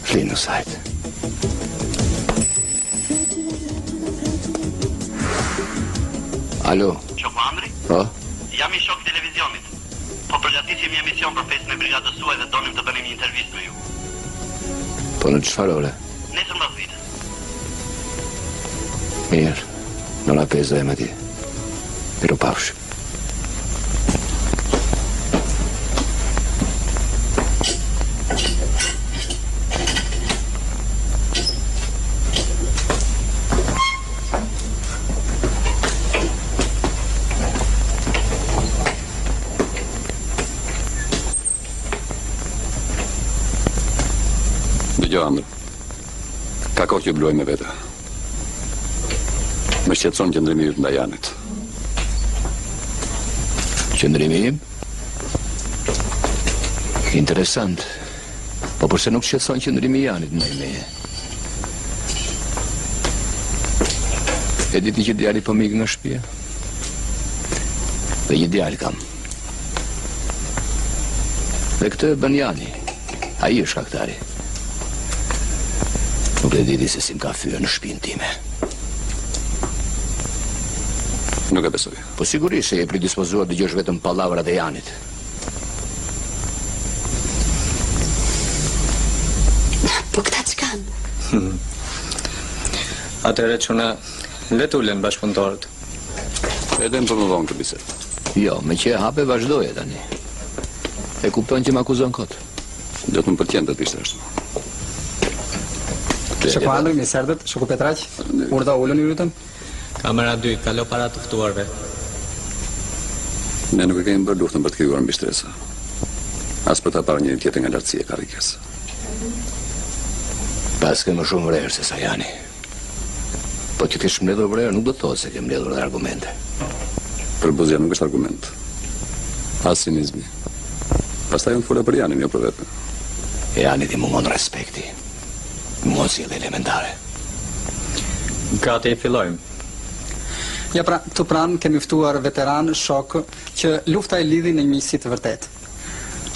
S3: Fli në sajt. Alo?
S14: Qoko Andri?
S3: Po?
S14: Jam i shok televizionit. Po përgatisim një emision për festën e brigadës suaj dhe donim të bënim një intervistë me ju.
S3: Po në çfarë ore?
S14: Nesër mbas vite.
S3: Mirë. Në la 5 dhe me ti. Miru pafsh.
S6: Dëgjoj, Andër. Ka kohë që bluaj me vete. Më shqetëson qëndrimi yt ndaj Janit.
S3: Qëndrimi im? Interesant. Po përse nuk shqetëson qëndrimi i Janit ndaj meje? E diti që djali po mik nga shtëpia? Dhe një djali kam. Dhe këtë e bën Jani. Ai është shkaktari. Nuk e diti se si m'ka fyer në shtëpinë time.
S6: Nuk e besoj.
S3: Po sigurisht se je predispozuar të dëgjosh vetëm pallavrat e Janit.
S4: Po këta ç'kan?
S16: Atëherë çuna le të ulen bashkëpunëtorët.
S6: Edhe më përmëdhon këtë bisedë.
S3: Jo, me që e hape vazhdoje tani. E kupton që m'akuzon kot.
S6: Do të më pëlqen të ishte ashtu.
S12: Shoku Andri, mirë se erdhët. Shoku Petraq, urdha ulën ju lutem.
S16: Kamera 2, kalo para të ftuarve.
S6: Ne nuk e kemi bërë luftën për të krijuar mbishtresa. As për ta parë njëri tjetrin nga lartësia ka rikesë.
S3: Pas ke më shumë vrerë se sa Jani. Po që kesh mbledhur vrerë nuk do të thotë se ke mbledhur dhe argumente.
S6: Përbuzja nuk është argument. As cinizmi. Pastaj unë fola për Janin, jo për vete.
S3: Jani ti mungon respekti. Mungon si edhe elementare.
S16: Gati e fillojmë.
S12: Ja pra, këtu pranë kemi ftuar veteran, shok, që lufta e lidhi në një miqësi të vërtetë.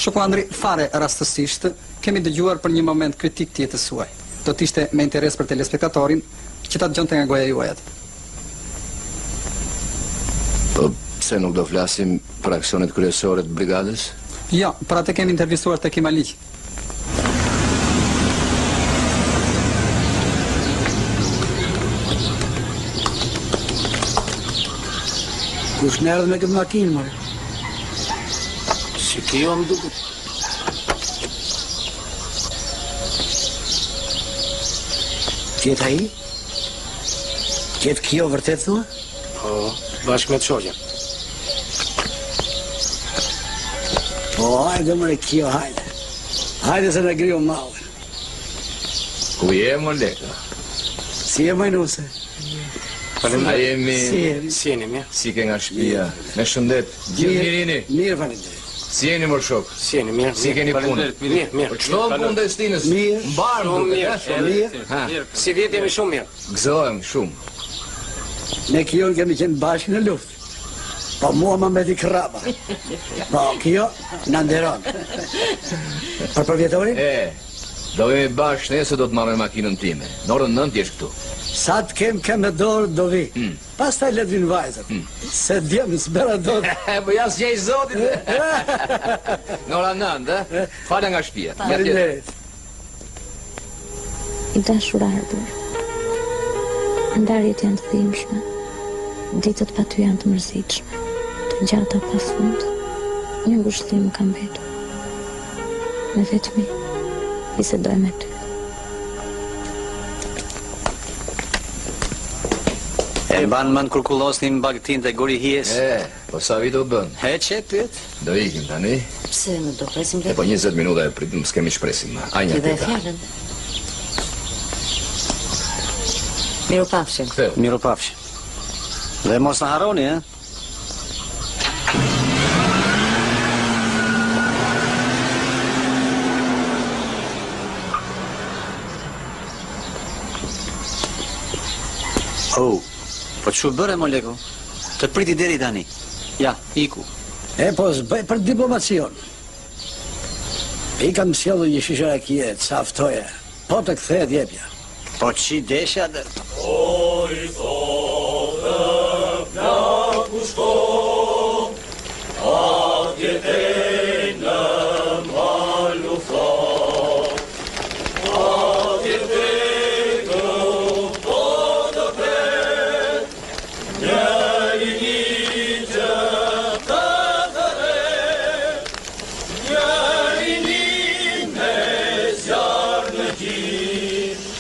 S12: Shoku Andri, fare rastësisht, kemi dëgjuar për një moment kritik të jetës suaj. Do të ishte me interes për telespektatorin që ta dëgjonte nga goja juaj atë.
S3: Po pse nuk do flasim për aksionet kryesore të brigadës?
S12: Jo, për atë kemi intervistuar tek Imaliq.
S9: Kush në erdhë me këtë makinë, mërë?
S7: Si kjo më duket?
S9: Tjetë aji? Tjetë kjo vërtet, thua?
S7: Po, bashkë me të shoqja.
S9: Po, hajde mërë kjo, hajde. Hajde se në griu malë.
S3: Ku je, më leka?
S9: Si e majnuse?
S3: A jemi...
S7: Si jeni, mirë?
S3: Si ke nga shtëpia? Me shëndet. Gjithë mirini?
S9: Mirë, falenderit.
S3: Si jeni mërë shok?
S7: Si jeni, mirë?
S3: Si keni punë?
S7: Mirë, mirë.
S3: Po qëto në punë destinës?
S9: Mirë.
S3: Mbarë
S7: Shumë
S3: duke,
S7: mirë.
S3: Mirë.
S7: Si vjetë jemi shumë mirë.
S3: Gëzohem shumë.
S9: Ne kjo kemi qenë bashkë në luftë. Po mua më mbeti kraba. Po kjo në nderon. Për vjetorin?
S3: Do jemi bashkë ne se do të marrë makinën time. Në orën 9 jesh këtu.
S9: Sa të kem me dorë do vi. Pas taj let vinë vajzët. Se djemë s'bera do të...
S3: Po jas gjej zotit. Në ora 9, falja nga shtëpia.
S9: Faleminderit.
S4: I dashur ardhur. Ndarjet janë të dhimbshme. Ditët pa ty janë të mërzitshme. Të gjata pa fund. Një ngushëllim ka mbetur. Me vetmi, bisedoj me ty.
S9: E ban mend kur kullosnin bagtin te guri hijes?
S3: Po sa vit u bën?
S9: Çe pyet?
S3: Do ikim tani.
S5: Pse nuk do presim
S3: E po 20 minuta e pritim, s'kemi shpresim. Ai një
S5: Dhe fjalën. Miropafshim.
S9: Miropafshim. Dhe mos na harroni, e? Oh, po çu bëre mo leko? Të priti deri tani. Ja, iku.
S13: E po s'bëj për diplomacion. I kam sjellë një shishe rakie, ca ftoje. Po të kthehet jepja.
S9: Po çi desha dhe...
S15: Oj, thotë, plaku shko, atje te në malu flok. Atje te këpo të pret, njëri një që të thëret, njëri një me zjarë në gjithë,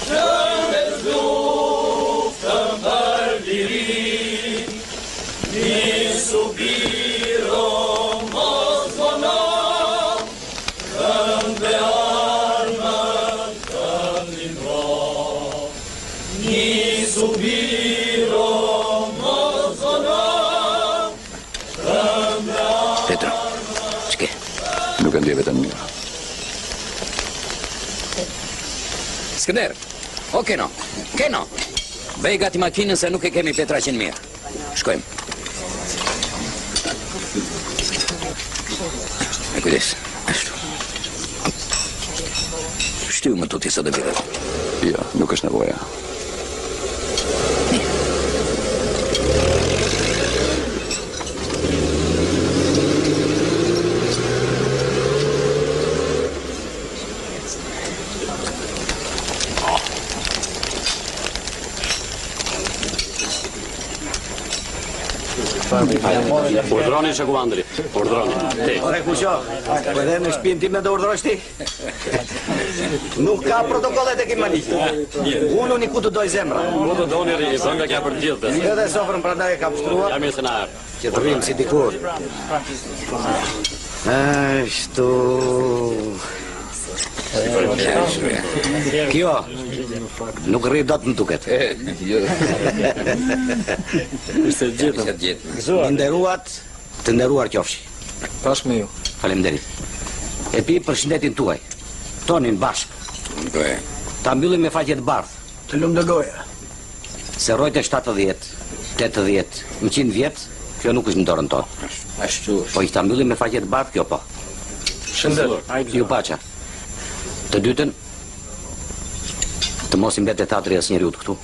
S15: që me zluftën për lirin, një subiro mos vonon, këmbe armën këndin ron. Një subiro mos vonon, këmbe armën...
S3: Petro, ç'ke?
S6: Nuk e ndje vetëm mirë.
S11: Skënder, o Keno, bëj gati makinën se nuk e kemi Petra 100 mirë. Shkojmë. E kujdes, ashtu. Shtyu më tuti sot e birët.
S6: Ja, nuk është nevoja.
S7: Urdhroni Shekuandri, urdhroni. Ti.
S9: Ore kuqo, po edhe në shtëpinë time do urdhrosh ti? Nuk ka protokollet e Kimani. Unë uniku të doj zemra.
S7: Ku të doni ri, zonga kja për gjithë.
S9: Edhe sofrën prandaj e ka pështruar.
S7: Ja mirë se na ardh.
S9: Që të rrim si dikur. Ashtu. Kjo, nuk rri dot më duket.
S16: Ishte gjithë.
S9: Të nderuar qofshi.
S16: Pash me ju.
S9: Faleminderit. E pi për shëndetin tuaj. Tonin bashk. Ta mbyllim me faqe të bardhë.
S13: Të lumë dhe goja.
S9: Se rojtë 70, 80, 100 vjet, kjo nuk është në dorën tonë.
S11: Ashtu.
S9: Po i ta mbyllim me faqe të bardhë, kjo po.
S16: Shëndet.
S9: Ju paqa. Të dytën, të mos i mbetet teatri as njeriut këtu.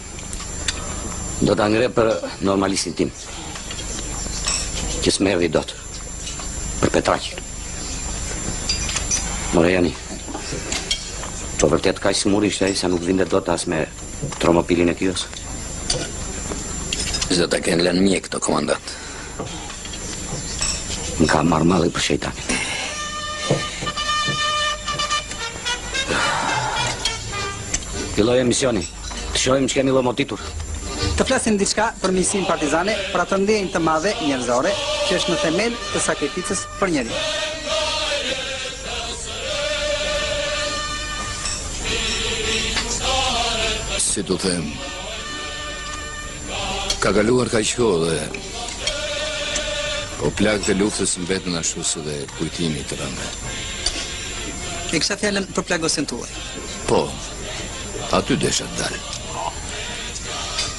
S9: Do ta ngre për normalistin tim. Që s'merdi dot. Për Petraqin. More jani. Po vërtet ka smur ishte ai sa nuk vinte dot as me tromopilin e Kijos.
S11: Zota kënë lënë mjek këto komandant.
S9: Më ka marrë malli për shejtanin. Filloj emisioni. Të shohim që kemi lomotitur.
S12: Të flasim diçka për misin partizane, për atë ndjenjë të madhe njerëzore që është në themel të sakrificës për njeriu.
S3: Si të them, ka kaluar ka qo dhe po plak të luftës mbetën ashtu se dhe kujtimi të rënde.
S12: E kisha fjallën për plagosin tuaj.
S3: Po, aty desha të dalë.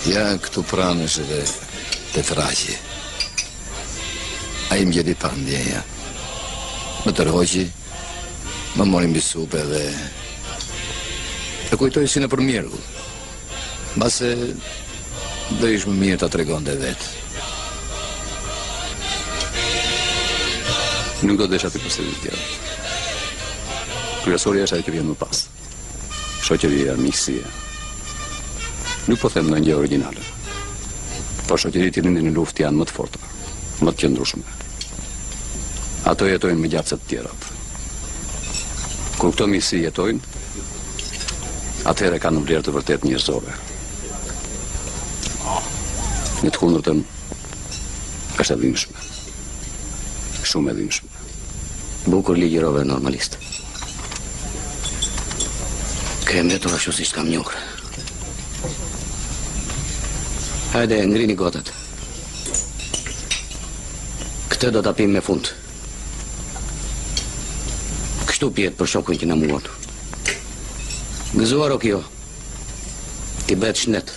S3: Ja, këtu pranë është edhe Petraqi. A i mjedi pa ndjenja. Më tërhoqi, më mori mbi supe dhe e kujtoj si në për mjergull. Base do ish më mirë të tregon dhe vetë.
S6: Nuk do desha të përsërit tjerë. Kryesorja është ajo që vjen më pas. Shoqëria, miqësia. Nuk po them ndonjë origjinale. Po shoqëritë që rindin në luftë janë më të forta, më të qëndrueshme. Ato jetojnë më gjatë se të tjerat. Kur këto miqësi jetojnë, atëherë kanë vlerë të vërtet njerëzore. Në të kundërtën, është e dhimbshme. Shumë e dhimbshme.
S11: Bukur ligjërove normalist. Kem vetur ashtu si s'kam njohur. Hajde, ngrini gotat. Këtë do t'a pim me fund. Kështu pjetë për shokun që na muon. Gëzuar o kjo. Ti bëhet shnet.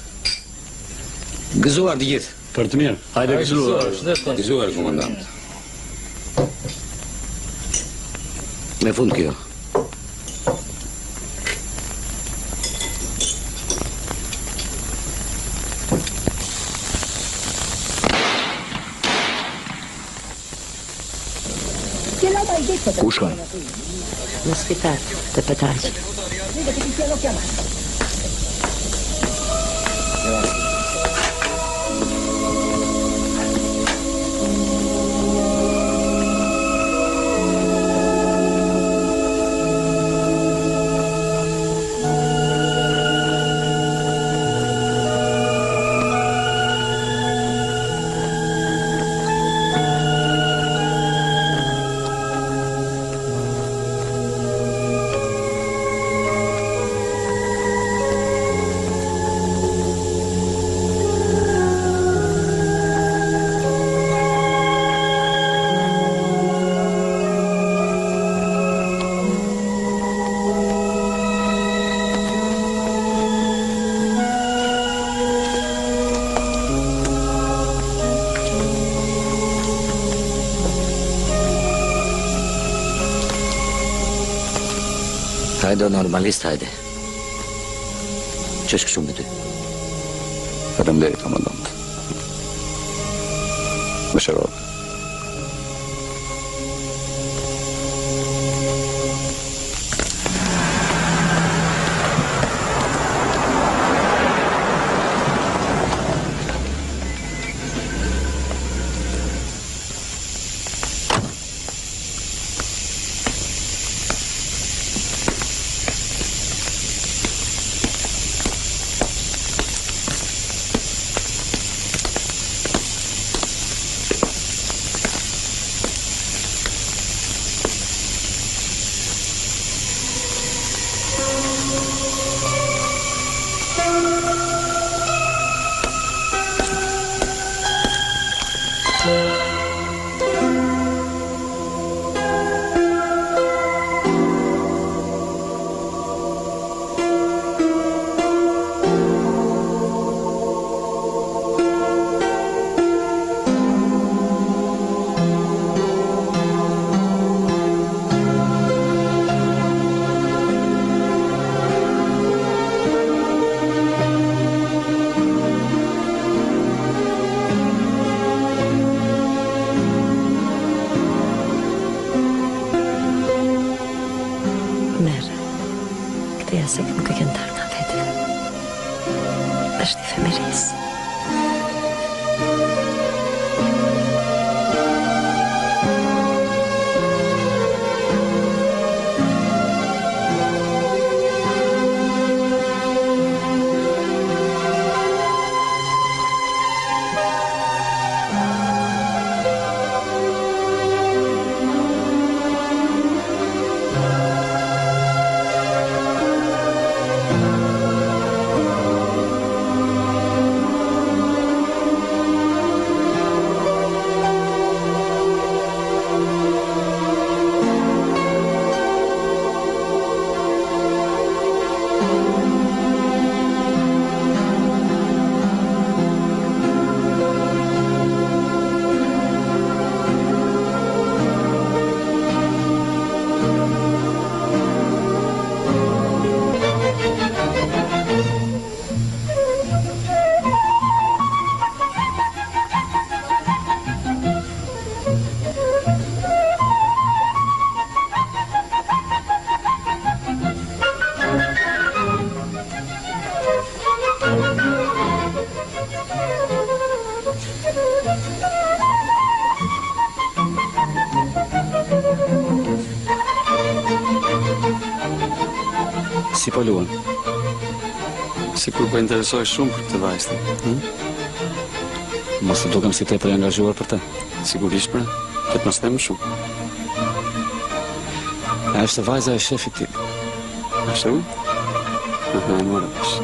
S11: Gëzuar të gjithë.
S1: Për të mirë.
S6: Hajde gëzuar. Gëzuar, komandant.
S11: Me fund kjo.
S3: Ku shkon?
S5: Në spital, të Petraqi.
S13: Vede che ti stiano chiamando.
S11: Hajde, normalist, hajde. Që është kështu me ty?
S6: Faleminderit, komandant. Më shëroj.
S5: Se nuk e kënë tarë nga vete. Është i femeris.
S1: Si po luan?
S12: Sikur po interesoj shumë për këtë vajzë.
S1: Mos të dukem si tepër i angazhuar për të.
S6: Sigurisht pra, këtë mos them shumë.
S1: A është vajza e shefit tim.
S6: Ashtu? Aha, mora vesh.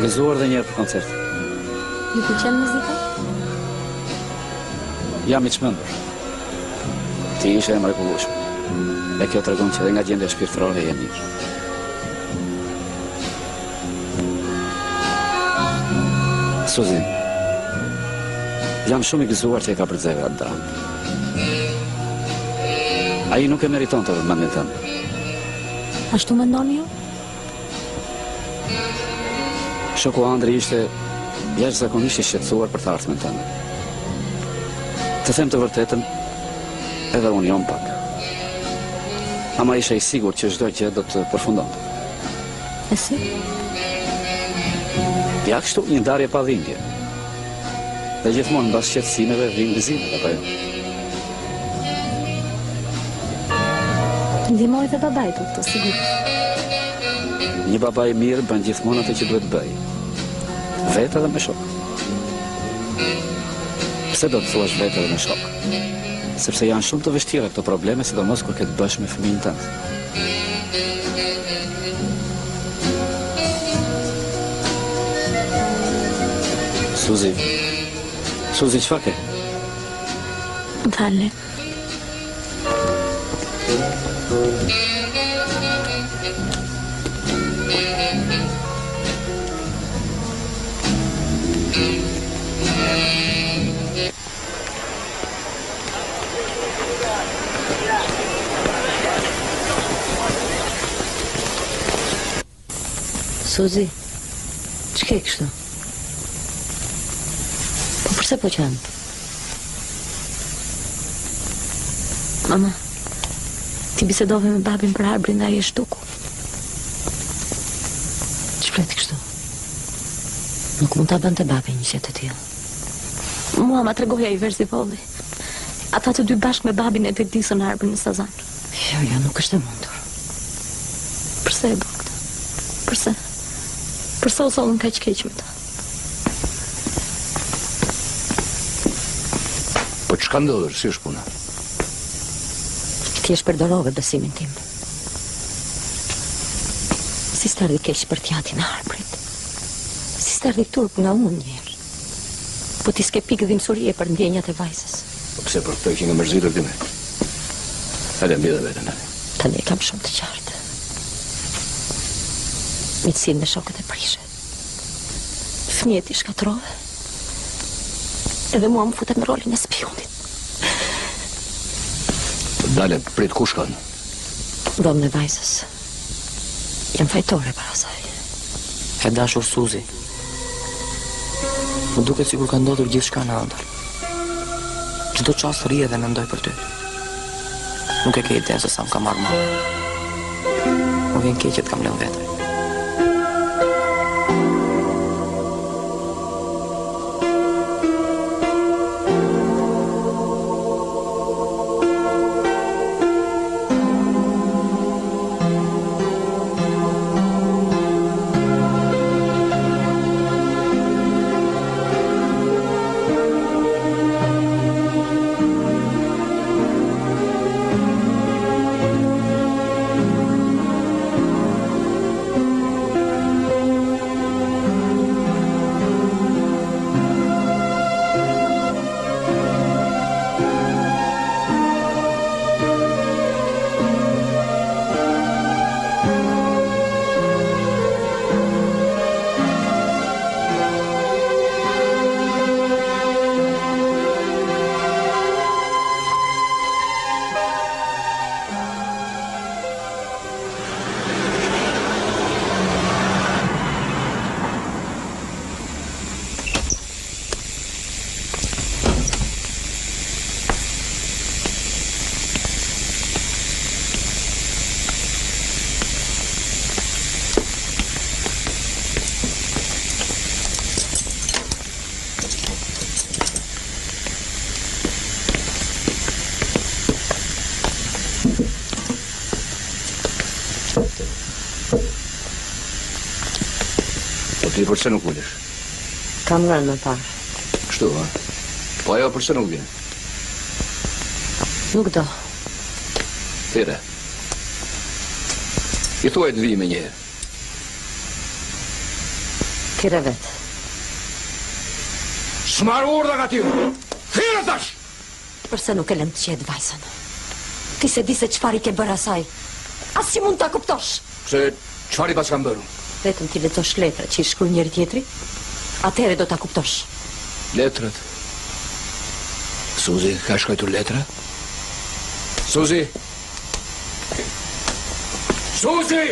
S1: Gëzuar dhe njerë për koncert.
S4: Ju pëlqen muzika?
S1: Jam i çmendur. Ti ishe e mrekullueshme. E kjo tregon që edhe nga gjendja shpirtërore je mirë. Suzi, jam shumë i gëzuar që e ka përzeve atë dramë. Ai nuk e meriton të vëmendjen tënde.
S4: Ashtu mendoni ju?
S1: Shoku Andri ishte jashtëzakonisht i shqetësuar për të ardhmen tënde. Të them të vërtetën, edhe unë jam pak. Ama isha i sigurt që çdo gjë do të përfundonte.
S4: E si?
S1: Ja kështu një ndarje pa dhimbje. Dhe gjithmonë mbas shqetësimeve vijnë gëzimet, apo jo?
S4: Ndihmoj dhe babait këtë, sigurisht.
S1: Një baba i mirë bën gjithmonë atë që duhet bëj. Vetë edhe me shok. Pse do të thuash vetë edhe me shok? Sepse janë shumë të vështira këto probleme, sidomos kur ke të bësh me fëmijën tënd. Suzi, çfarë ke?
S4: M'falni.
S5: Suzi, që ke kështu? Po përse po qanë?
S4: Mama, ti bisedove me babin për Arbrin nga i e shtuku.
S5: Që fleti kështu? Nuk mund ta bënte babi një qëtë të tjilë.
S4: Mua ma tregoja i verzi polli. Ata të dy bashkë me babin e derdisën Arbrin në Sazan.
S5: Jo, nuk është e mundur.
S4: Përse e bë këtë? Përse? Përse o solën ka që keq me ta?
S3: Po që ka ndodhër, si është puna?
S5: Ti është përdorove besimin tim. Si stërdi keq për t'jatin Arbrit. Si stërdi turp nga unë njerë. Po ti s'ke pikë dhimësurie për ndjenjat e vajzës.
S3: Po pse për këtë që nga mërzitur ti me? Hale mbi dhe vetën, hale.
S5: Tani e kam shumë të qartë. Mitësin me shokët e prishe. Fëmijët i shkatrove. Edhe mua më futet në rolin e spionit.
S3: Dale, prit ku shkon?
S5: Dhomë në vajzës. Jam fajtore para saj.
S2: E dashur Suzi. Më duket sikur ka ndodhur gjithçka në ëndër. Çdo çast rri edhe mendoj për ty. Nuk e ke idenë se sa më ka marrë mua. Më vjen keq që të kam lënë vetë.
S3: Po ti përse nuk ullesh?
S5: Kam rënë me parë.
S3: Kështu, ha? Po ajo përse nuk vjen?
S5: Nuk do.
S3: Thire. I thuaj të vi me njëherë.
S5: Thire vetë.
S3: Shmar urdha nga ty! Thire tash!
S5: Përse nuk e lëm të qetë vajzën? Ti se di se qëfar i ke bërë asaj. As si mund ta kuptosh?
S3: Se qëfar i pas kam bërë?
S5: Vetëm ti lexosh letra që i shkruaj njëri tjetri, atëherë do ta kuptosh.
S3: Letrat? Suzi, ka shkruar letra? Suzi! Suzi!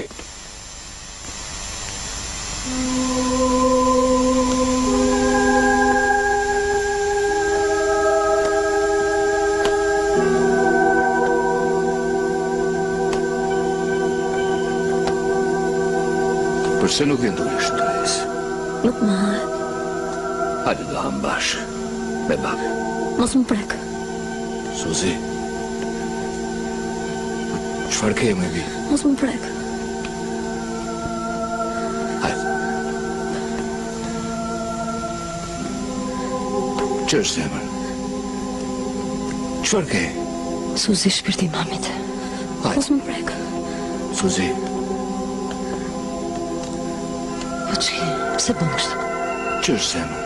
S3: Përse nuk vjen dole shtres?
S4: Nuk më hahet.
S3: Hajde do ham bash, me bak.
S4: Mos më prek.
S3: Suzi, qëfar ke me vi?
S4: Mos më prek.
S3: Hajde. Që është zemër? Qëfar ke?
S4: Suzi, shpirti mamit. Mos më prek.
S3: Suzi.
S4: Pse bën kështu?
S3: Që është zemër?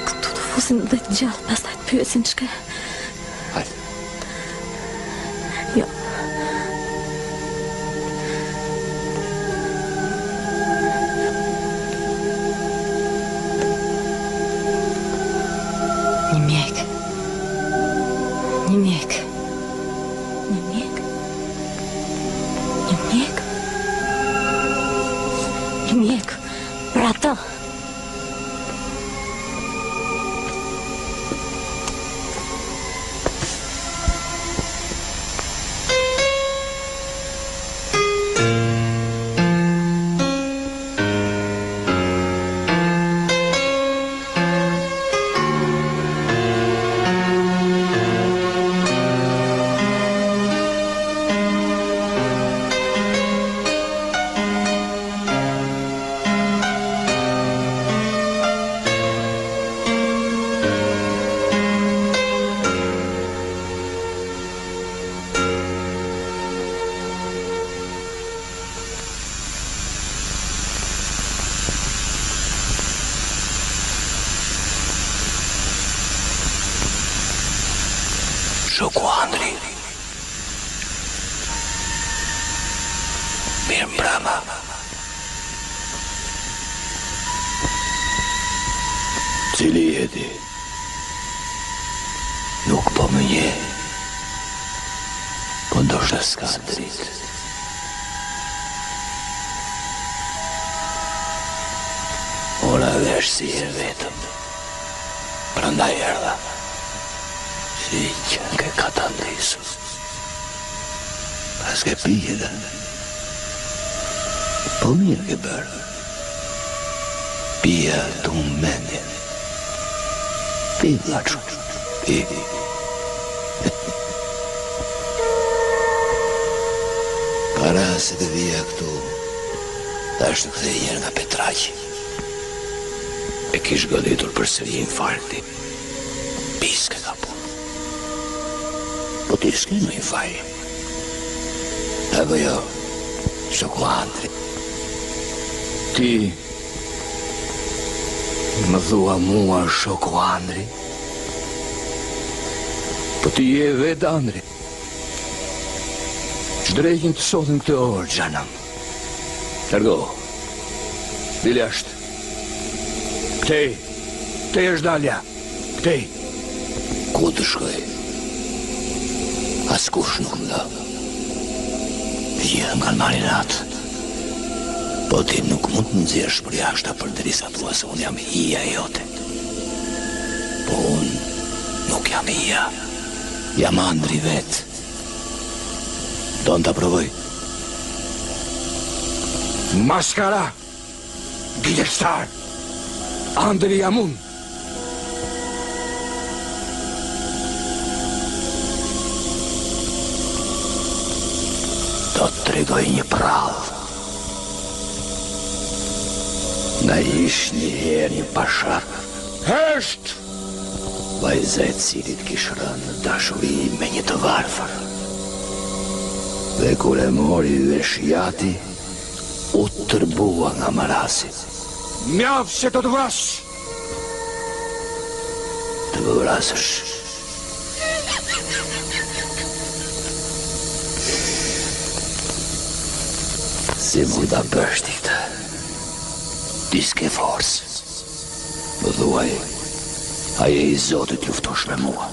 S4: Këtu të fusin dhe të gjallë, pastaj të pyesin ç'ke.
S3: Hajde.
S4: Jo. Një mjek. Një mjek. Një mjek. Një mjek. Një mjek. Për atë.
S3: Shoku Andri. Mirë mbrëma. Cili jeti? Nuk po më nje. Po ndoshta s'ka dritë. Ora vesh si e vetëm. Prandaj erdha. Si që ke kata ndisu. Pas ke pije dhe. Po mirë ke bërë. Pija të unë mendjen. Pi, laçu. Pi. Para se të vija këtu, ta është të kthej njerë nga Petraqi. E kish goditur për sëri infarkti. Piske ka punë. Po ti s'ke në infarkti. Apo jo, shoku Andri. Ti më thua mua shoku Andri? Po ti je vetë Andri. Shdrejkin të sotin këtë orë, gjanam. Largo. Dili ashtë. Këtej. Këtej është dalja. Këtej. Ku të shkoj? As kush nuk më da. Gjithë më kanë marrë natë. Po ti nuk mund të nëzirësh për jashta për drisa tua se unë jam hija jote. Po unë nuk jam hija. Jam Andri vetë. Do në të provoj. Maskara. Gilestar. Andri jam unë. Do të tregoj një prallë. Na ish një herë një pashar. Hesht! Vajza e cilit kishë rënë në dashuri me një të varfër. Dhe kur e mori veshjati, u tërbua nga marasi.
S15: Mjaftë se të vrash!
S3: Të vrasësh. Si mund ta bësh ti këtë? Ti s'ke forcë. Më thuaj, a je i Zotit luftosh me mua?